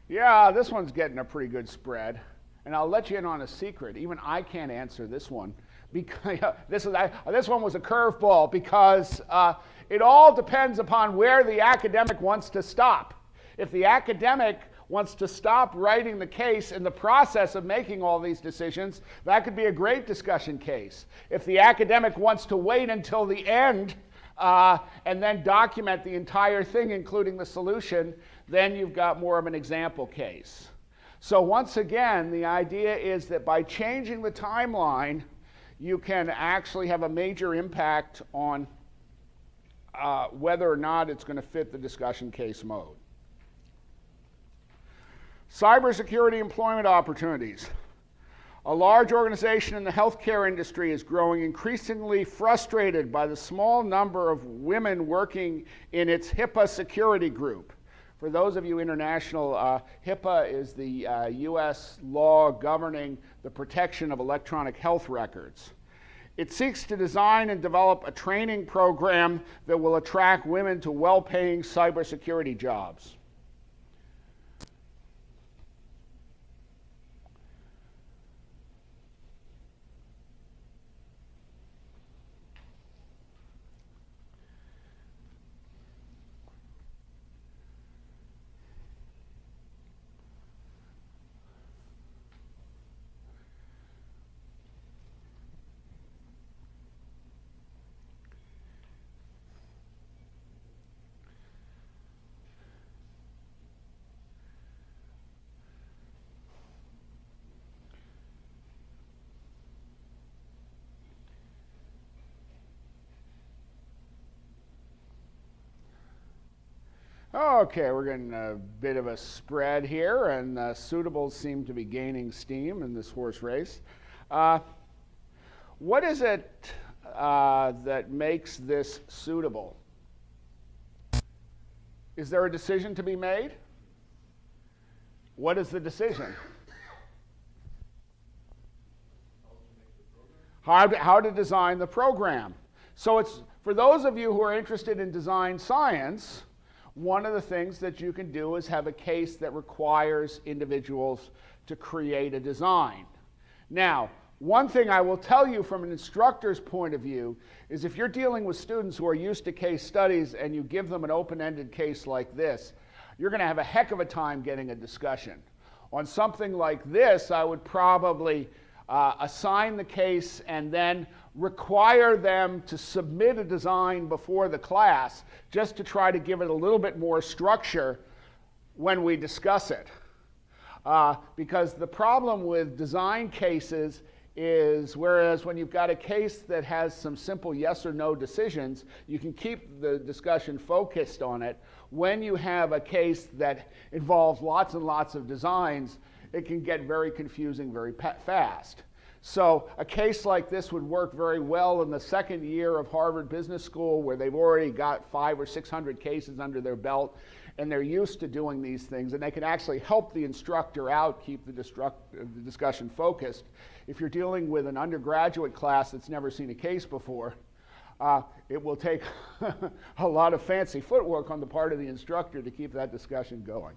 Yeah, this one's getting a pretty good spread. And I'll let you in on a secret. Even I can't answer this one. Because this one was a curveball, because it all depends upon where the academic wants to stop. If the academic wants to stop writing the case in the process of making all these decisions, that could be a great discussion case. If the academic wants to wait until the end and then document the entire thing, including the solution, then you've got more of an example case. So once again, the idea is that by changing the timeline, you can actually have a major impact on whether or not it's going to fit the discussion case mode. Cybersecurity employment opportunities. A large organization in the healthcare industry is growing increasingly frustrated by the small number of women working in its HIPAA security group. For those of you international, HIPAA is the US law governing the protection of electronic health records. It seeks to design and develop a training program that will attract women to well-paying cybersecurity jobs. Okay, we're getting a bit of a spread here, and suitables seem to be gaining steam in this horse race. What is it that makes this suitable? Is there a decision to be made? What is the decision? How to design the program. So it's, for those of you who are interested in design science, one of the things that you can do is have a case that requires individuals to create a design. Now, One thing I will tell you from an instructor's point of view is if you're dealing with students who are used to case studies and you give them an open-ended case like this, you're going to have a heck of a time getting a discussion. On something like this, I would probably assign the case and then require them to submit a design before the class just to try to give it a little bit more structure when we discuss it. Because the problem with design cases is whereas when you've got a case that has some simple yes or no decisions, you can keep the discussion focused on it. When you have a case that involves lots and lots of designs, it can get very confusing very fast. So a case like this would work very well in the second year of Harvard Business School where they've already got 500 or 600 cases under their belt and they're used to doing these things and they can actually help the instructor out, keep the discussion focused. If you're dealing with an undergraduate class that's never seen a case before, it will take a lot of fancy footwork on the part of the instructor to keep that discussion going.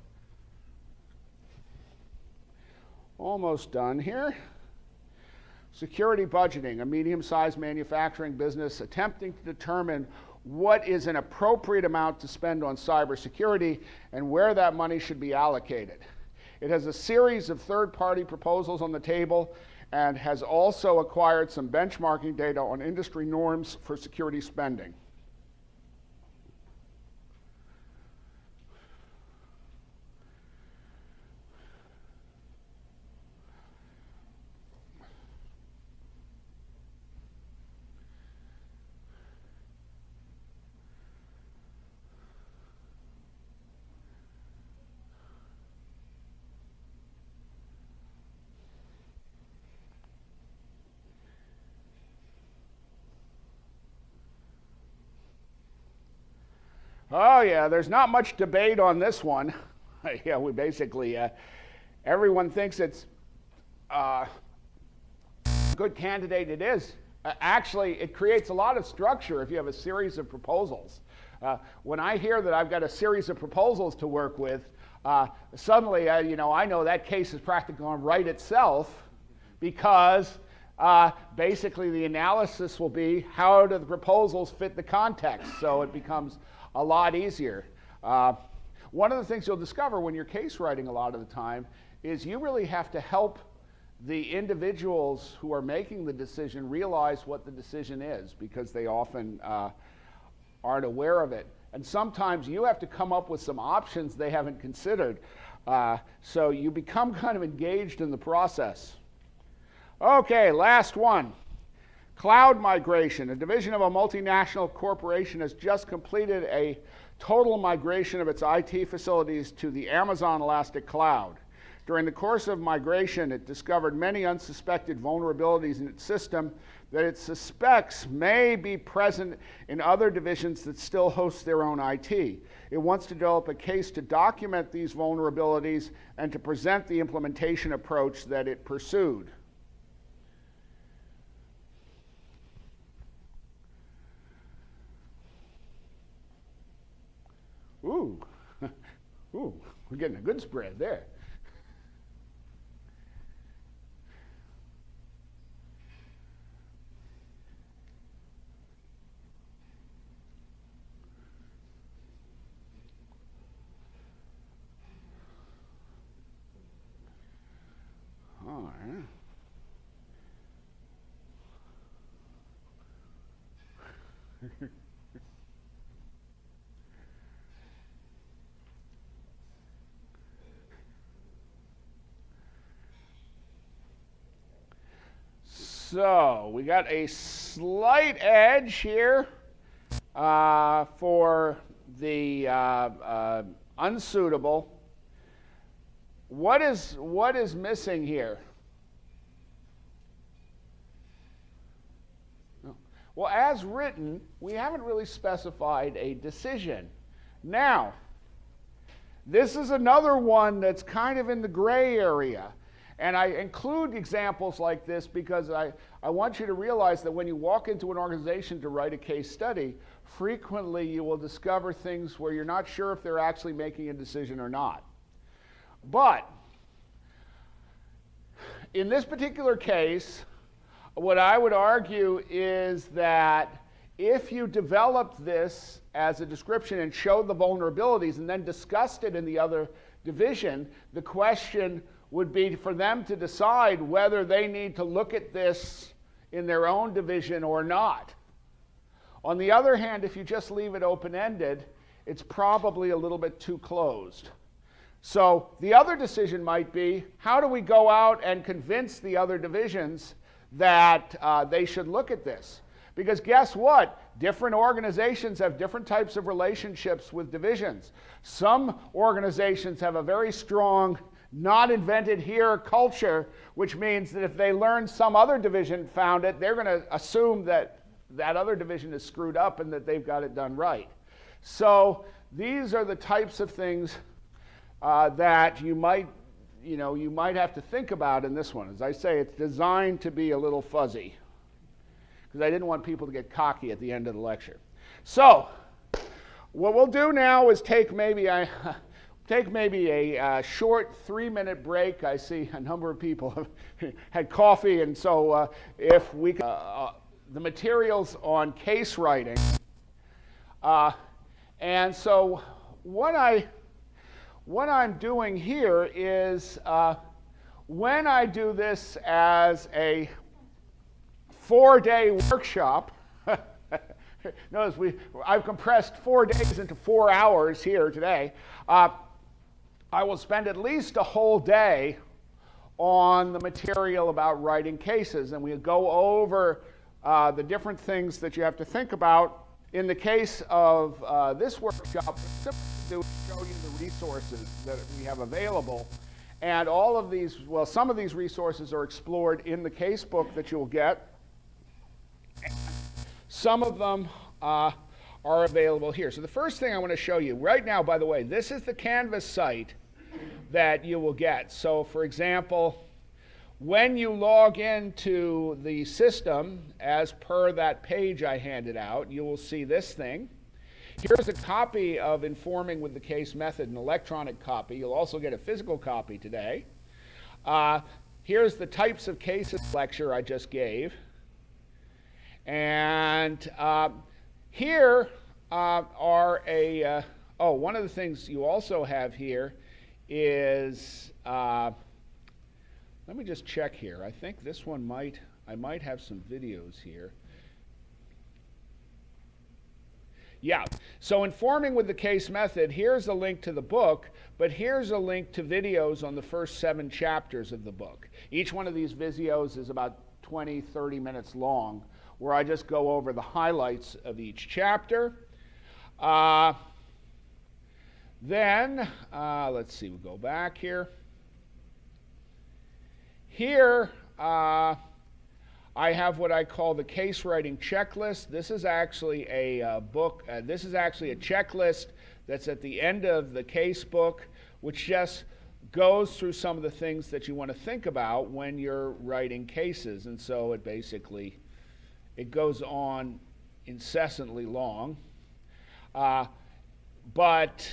Almost done here. Security budgeting, a medium-sized manufacturing business attempting to determine what is an appropriate amount to spend on cybersecurity and where that money should be allocated. It has a series of third-party proposals on the table and has also acquired some benchmarking data on industry norms for security spending. Oh yeah, there's not much debate on this one. Yeah, we basically, everyone thinks it's a good candidate. It is. Actually, it creates a lot of structure if you have a series of proposals. When I hear that I've got a series of proposals to work with, suddenly, I know that case is practically going to write itself because basically the analysis will be how do the proposals fit the context, so it becomes a lot easier. One of the things you'll discover when you're case writing a lot of the time is you really have to help the individuals who are making the decision realize what the decision is because they often aren't aware of it. And sometimes you have to come up with some options they haven't considered. So you become kind of engaged in the process. Okay, last one. Cloud migration. A division of a multinational corporation has just completed a total migration of its IT facilities to the Amazon Elastic Cloud. During the course of migration, it discovered many unsuspected vulnerabilities in its system that it suspects may be present in other divisions that still host their own IT. It wants to develop a case to document these vulnerabilities and to present the implementation approach that it pursued. Ooh, ooh, we're getting a good spread there. All right. So we got a slight edge here for the unsuitable. What is missing here? Well, as written, we haven't really specified a decision. Now, this is another one that's kind of in the gray area. And I include examples like this because I want you to realize that when you walk into an organization to write a case study, frequently you will discover things where you're not sure if they're actually making a decision or not. But in this particular case, what I would argue is that if you developed this as a description and showed the vulnerabilities and then discussed it in the other division, the question would be for them to decide whether they need to look at this in their own division or not. On the other hand, if you just leave it open-ended, it's probably a little bit too closed. So the other decision might be, how do we go out and convince the other divisions that they should look at this? Because guess what? Different organizations have different types of relationships with divisions. Some organizations have a very strong not invented here culture, which means that if they learn some other division found it, they're going to assume that that other division is screwed up and that they've got it done right. So these are the types of things that you might have to think about in this one. As I say, it's designed to be a little fuzzy, because I didn't want people to get cocky at the end of the lecture. So what we'll do now is take maybe a short 3-minute break. I see a number of people have had coffee, and so if we could, the materials on case writing. And so what I'm doing here is when I do this as a 4-day workshop, notice I've compressed 4 days into 4 hours here today. I will spend at least a whole day on the material about writing cases, and we'll go over the different things that you have to think about. In the case of this workshop, what I'm simply do is show you the resources that we have available. And all of these, well, some of these resources are explored in the case book that you'll get. Some of them are available here. So the first thing I want to show you right now, by the way, this is the Canvas site that you will get. So for example, when you log into the system, as per that page I handed out, you will see this thing. Here's a copy of Informing with the Case Method, an electronic copy. You'll also get a physical copy today. Here's the types of cases lecture I just gave. And here are one of the things you also have here is, let me just check here. I think this one I might have some videos here. Yeah, so Informing with the Case Method, here's a link to the book, but here's a link to videos on the first 7 chapters of the book. Each one of these videos is about 20, 30 minutes long, where I just go over the highlights of each chapter. Then, let's see, we'll go back here. Here, I have what I call the case writing checklist. This is actually a this is actually a checklist that's at the end of the case book, which just goes through some of the things that you want to think about when you're writing cases. And so it basically, it goes on incessantly long. But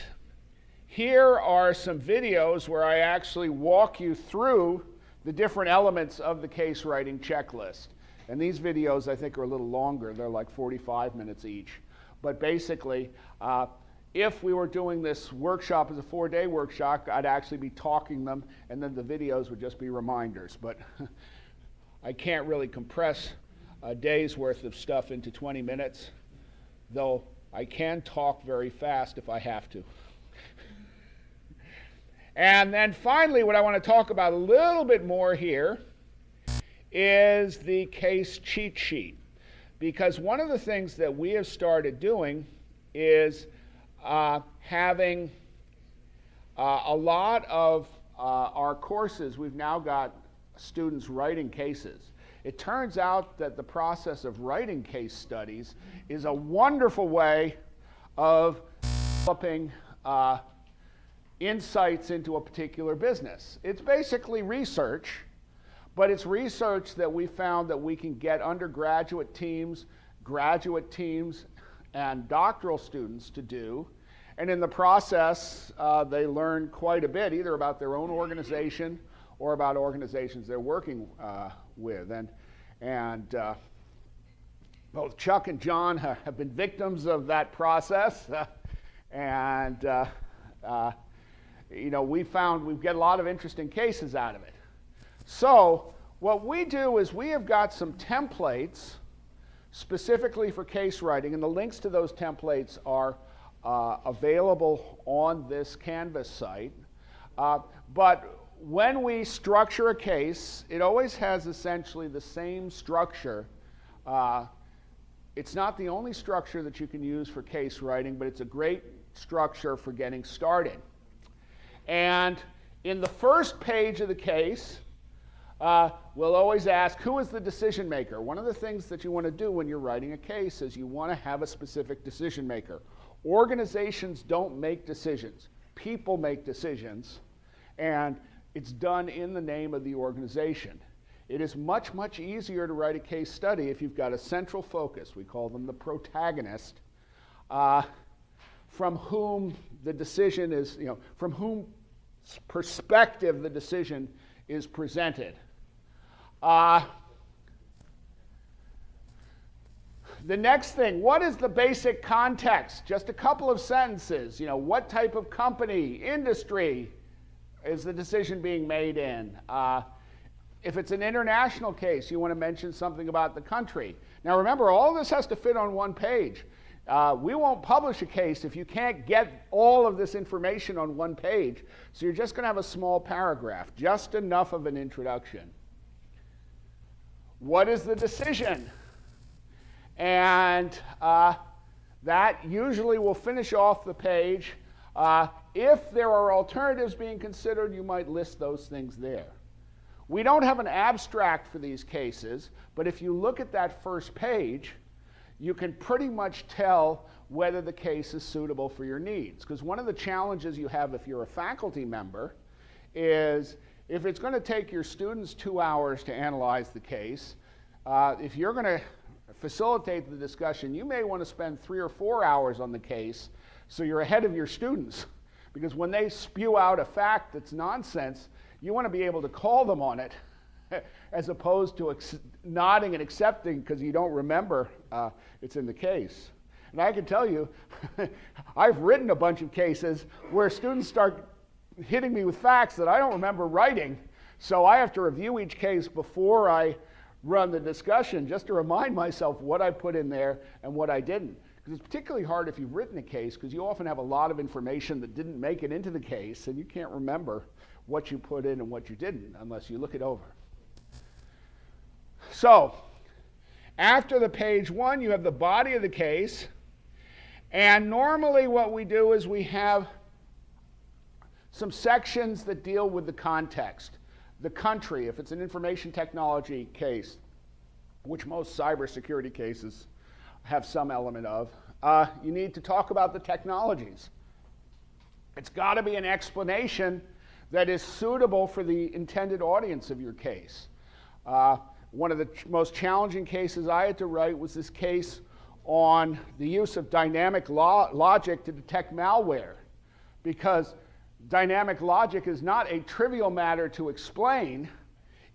here are some videos where I actually walk you through the different elements of the case writing checklist. And these videos, I think, are a little longer. They're like 45 minutes each. But basically, if we were doing this workshop as a 4-day workshop, I'd actually be talking them, and then the videos would just be reminders. But I can't really compress a day's worth of stuff into 20 minutes, though I can talk very fast if I have to. And then finally, what I want to talk about a little bit more here is the case cheat sheet. Because one of the things that we have started doing is having a lot of our courses, we've now got students writing cases. It turns out that the process of writing case studies is a wonderful way of developing insights into a particular business. It's basically research, but it's research that we found that we can get undergraduate teams, graduate teams, and doctoral students to do. And in the process, they learn quite a bit, either about their own organization or about organizations they're working with. And both Chuck and John have been victims of that process. You know, we get a lot of interesting cases out of it. So what we do is we have got some templates specifically for case writing, and the links to those templates are available on this Canvas site. But when we structure a case, it always has essentially the same structure. It's not the only structure that you can use for case writing, but it's a great structure for getting started. And in the first page of the case, we'll always ask, who is the decision maker? One of the things that you want to do when you're writing a case is you want to have a specific decision maker. Organizations don't make decisions. People make decisions, and it's done in the name of the organization. It is much, much easier to write a case study if you've got a central focus. We call them the protagonist, from whom the decision is, you know, from whom perspective the decision is presented. The next thing, what is the basic context? Just a couple of sentences. You know, what type of company, industry is the decision being made in? If it's an international case, you want to mention something about the country. Now remember, all this has to fit on one page. We won't publish a case if you can't get all of this information on one page. So you're just going to have a small paragraph, just enough of an introduction. What is the decision? And that usually will finish off the page. If there are alternatives being considered, you might list those things there. We don't have an abstract for these cases, but if you look at that first page, you can pretty much tell whether the case is suitable for your needs. Because one of the challenges you have if you're a faculty member is if it's going to take your students 2 hours to analyze the case, if you're going to facilitate the discussion, you may want to spend 3 or 4 hours on the case so you're ahead of your students. Because when they spew out a fact that's nonsense, you want to be able to call them on it as opposed to nodding and accepting because you don't remember it's in the case. And I can tell you, I've written a bunch of cases where students start hitting me with facts that I don't remember writing, so I have to review each case before I run the discussion just to remind myself what I put in there and what I didn't. Because it's particularly hard if you've written a case because you often have a lot of information that didn't make it into the case and you can't remember what you put in and what you didn't unless you look it over. So, after the page one, you have the body of the case, and normally what we do is we have some sections that deal with the context. The country, if it's an information technology case, which most cybersecurity cases have some element of, you need to talk about the technologies. It's got to be an explanation that is suitable for the intended audience of your case. One of the most challenging cases I had to write was this case on the use of dynamic logic to detect malware, because dynamic logic is not a trivial matter to explain,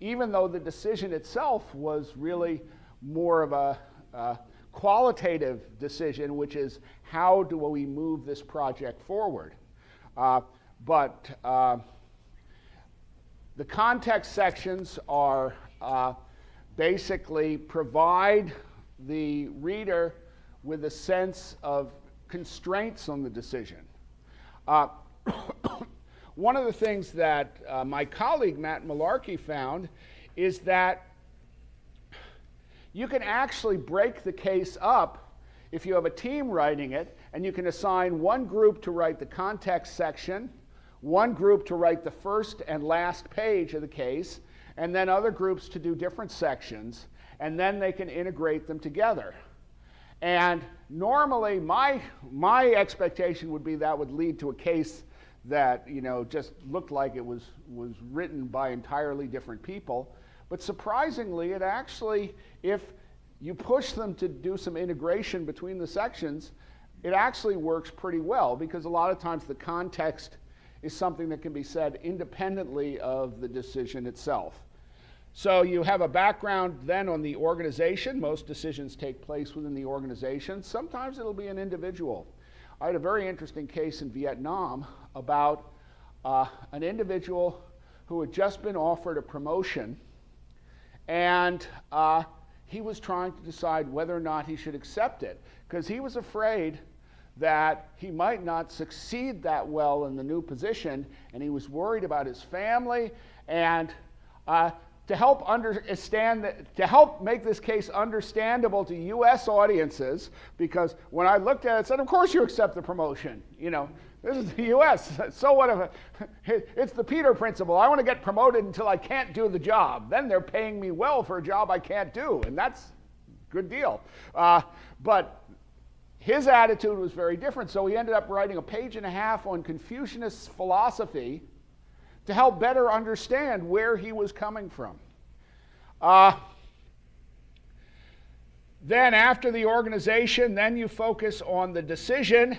even though the decision itself was really more of a qualitative decision, which is how do we move this project forward. But the context sections are basically provide the reader with a sense of constraints on the decision. One of the things that my colleague Matt Malarkey found is that you can actually break the case up if you have a team writing it, and you can assign one group to write the context section, one group to write the first and last page of the case, and then other groups to do different sections, and then they can integrate them together. And normally my expectation would be that would lead to a case that, you know, just looked like it was written by entirely different people. But surprisingly, it actually, if you push them to do some integration between the sections, it actually works pretty well, because a lot of times the context is something that can be said independently of the decision itself. So you have a background then on the organization. Most decisions take place within the organization. Sometimes it'll be an individual. I had a very interesting case in Vietnam about an individual who had just been offered a promotion, and he was trying to decide whether or not he should accept it, because he was afraid that he might not succeed that well in the new position, and he was worried about his family. And to help make this case understandable to U.S. audiences, because when I looked at it, I said, of course you accept the promotion. You know, this is the U.S. So what if it's the Peter principle. I want to get promoted until I can't do the job. Then they're paying me well for a job I can't do, and that's a good deal. But his attitude was very different, so he ended up writing a page and a half on Confucianist philosophy to help better understand where he was coming from. Then after the organization, then you focus on the decision.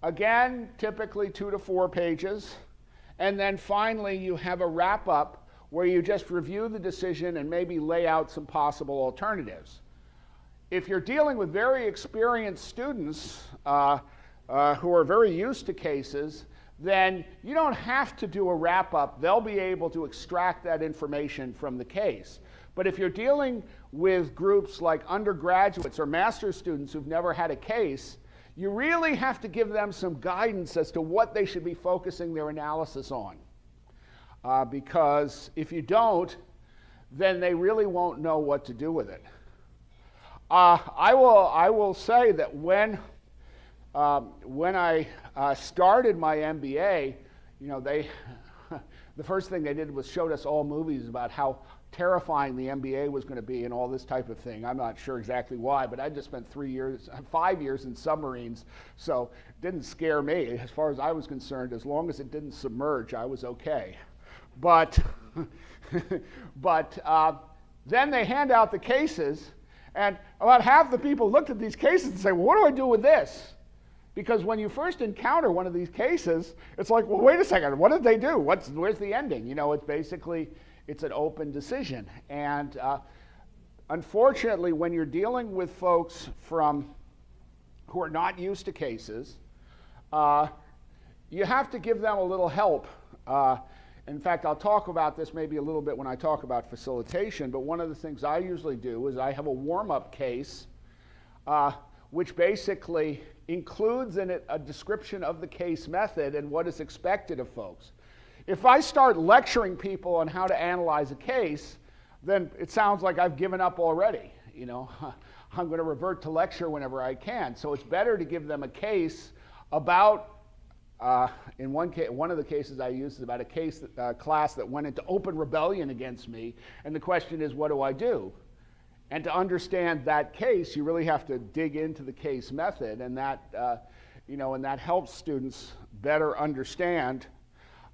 Again, typically 2 to 4 pages. And then finally, you have a wrap-up where you just review the decision and maybe lay out some possible alternatives. If you're dealing with very experienced students who are very used to cases, then you don't have to do a wrap-up. They'll be able to extract that information from the case. But if you're dealing with groups like undergraduates or master's students who've never had a case, you really have to give them some guidance as to what they should be focusing their analysis on. Because if you don't, then they really won't know what to do with it. I will say that when I started my MBA, you know, the first thing they did was showed us all movies about how terrifying the MBA was going to be and all this type of thing. I'm not sure exactly why, but I just spent 5 years in submarines, so it didn't scare me. As far as I was concerned, as long as it didn't submerge, I was okay. But then they hand out the cases, and about half the people looked at these cases and say, well, what do I do with this? Because when you first encounter one of these cases, it's like, well, wait a second, what did they do? Where's the ending? You know, it's basically, it's an open decision. And unfortunately, when you're dealing with folks who are not used to cases, you have to give them a little help. In fact, I'll talk about this maybe a little bit when I talk about facilitation, but one of the things I usually do is I have a warm-up case, which basically includes in it a description of the case method and what is expected of folks. If I start lecturing people on how to analyze a case, then it sounds like I've given up already. You know, I'm going to revert to lecture whenever I can. So it's better to give them a case about, in one of the cases I used is about a class that went into open rebellion against me, and the question is, what do I do? And to understand that case, you really have to dig into the case method, and that, and that helps students better understand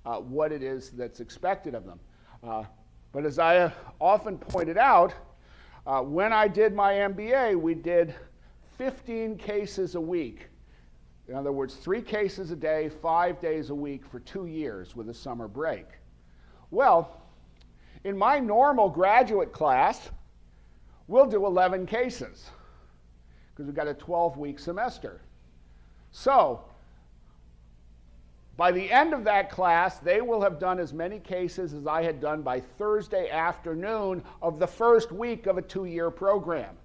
what it is that's expected of them. But as I often pointed out, when I did my MBA, we did 15 cases a week. In other words, 3 cases a day, 5 days a week for 2 years with a summer break. Well, in my normal graduate class, we'll do 11 cases because we've got a 12-week semester. So by the end of that class, they will have done as many cases as I had done by Thursday afternoon of the first week of a 2-year program.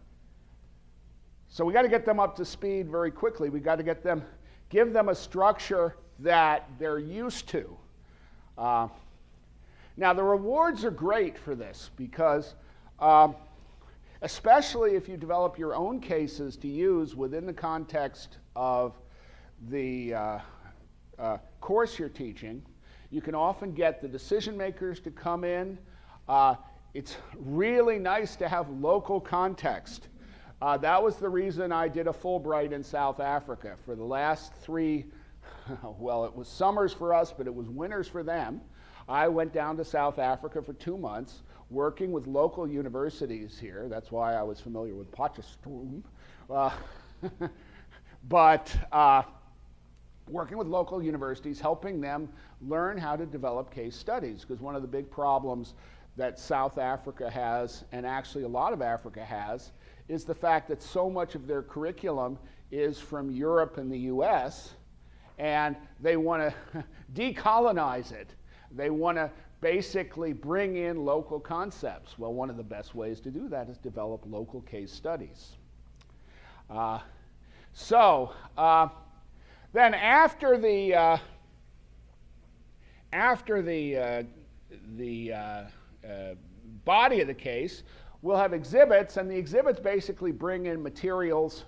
So we got to get them up to speed very quickly. We got to give them a structure that they're used to. Now the rewards are great for this because especially if you develop your own cases to use within the context of the course you're teaching, you can often get the decision makers to come in. It's really nice to have local context. That was the reason I did a Fulbright in South Africa. For the last 3, well, it was summers for us, but it was winters for them. I went down to South Africa for 2 months, working with local universities here. That's why I was familiar with Potchefstroom. But working with local universities, helping them learn how to develop case studies, because one of the big problems that South Africa has, and actually a lot of Africa has, is the fact that so much of their curriculum is from Europe and the US, and they want to decolonize it. They want to basically bring in local concepts. Well, one of the best ways to do that is develop local case studies. Then after the body of the case, we'll have exhibits, and the exhibits basically bring in materials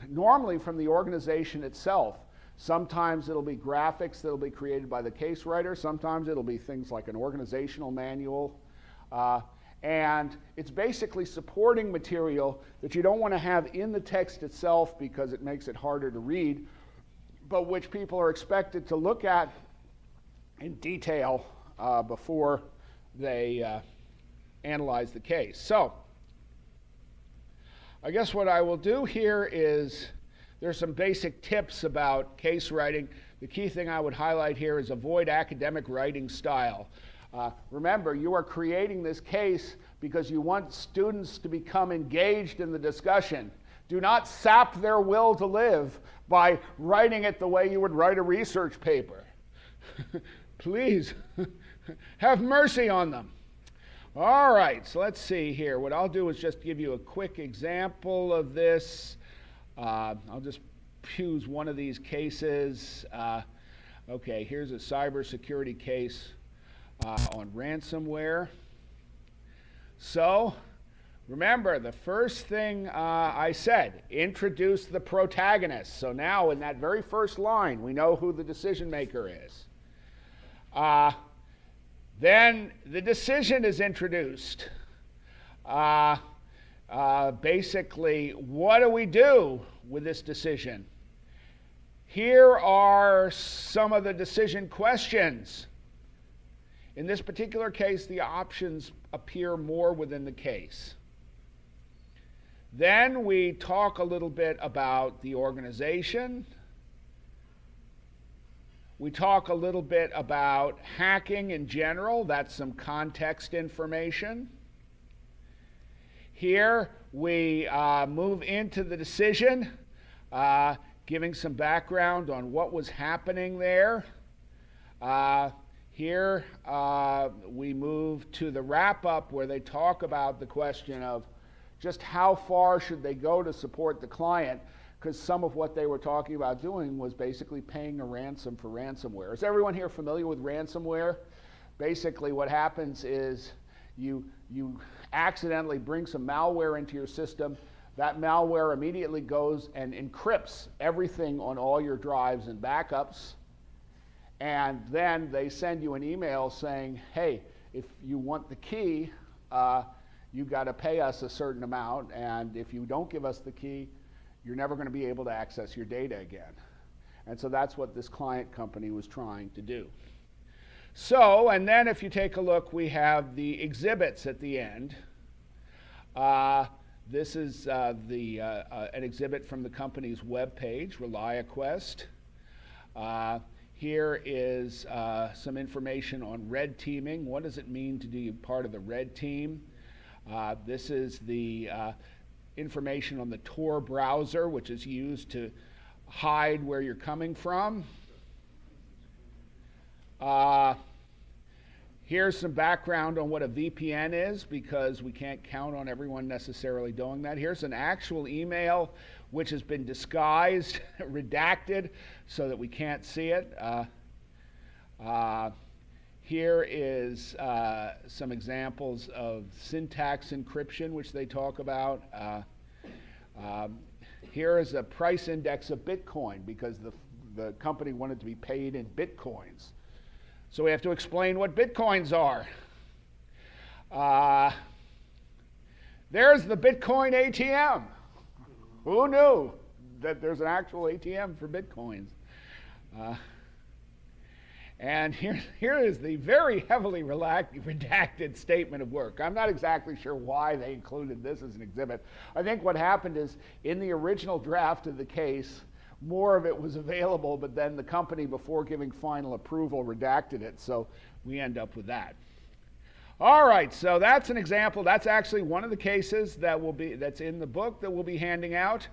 normally from the organization itself. Sometimes it'll be graphics that'll be created by the case writer. Sometimes it'll be things like an organizational manual. And it's basically supporting material that you don't want to have in the text itself because it makes it harder to read, but which people are expected to look at in detail before they analyze the case. So I guess what I will do here is there's some basic tips about case writing. The key thing I would highlight here is avoid academic writing style. Remember, you are creating this case because you want students to become engaged in the discussion. Do not sap their will to live by writing it the way you would write a research paper. Please, have mercy on them. All right, so let's see here. What I'll do is just give you a quick example of this. I'll just choose one of these cases. Okay, here's a cybersecurity case on ransomware. So, remember, the first thing I said, introduce the protagonist. So now in that very first line, we know who the decision maker is. Then the decision is introduced. Basically, what do we do with this decision? Here are some of the decision questions. In this particular case, the options appear more within the case. Then we talk a little bit about the organization. We talk a little bit about hacking in general. That's some context information. Here we move into the decision, giving some background on what was happening there. Here we move to the wrap-up where they talk about the question of just how far should they go to support the client, because some of what they were talking about doing was basically paying a ransom for ransomware. Is everyone here familiar with ransomware? Basically what happens is you accidentally bring some malware into your system. That malware immediately goes and encrypts everything on all your drives and backups. And then they send you an email saying, hey, if you want the key, you've got to pay us a certain amount. And if you don't give us the key, you're never going to be able to access your data again. And so that's what this client company was trying to do. So, and then if you take a look, we have the exhibits at the end. This is an exhibit from the company's webpage, ReliaQuest. Here is some information on red teaming. What does it mean to be part of the red team? This is the information on the Tor browser, which is used to hide where you're coming from. Here's some background on what a VPN is, because we can't count on everyone necessarily doing that. Here's an actual email which has been disguised, redacted, so that we can't see it. Here is some examples of syntax encryption, which they talk about. Here is a price index of Bitcoin, because the company wanted to be paid in Bitcoins. So we have to explain what Bitcoins are. There's the Bitcoin ATM. Who knew that there's an actual ATM for Bitcoins? And here is the very heavily redacted statement of work. I'm not exactly sure why they included this as an exhibit. I think what happened is, in the original draft of the case, more of it was available, but then the company, before giving final approval, redacted it, so we end up with that. All right, so that's an example. That's actually one of the cases that's in the book that we'll be handing out.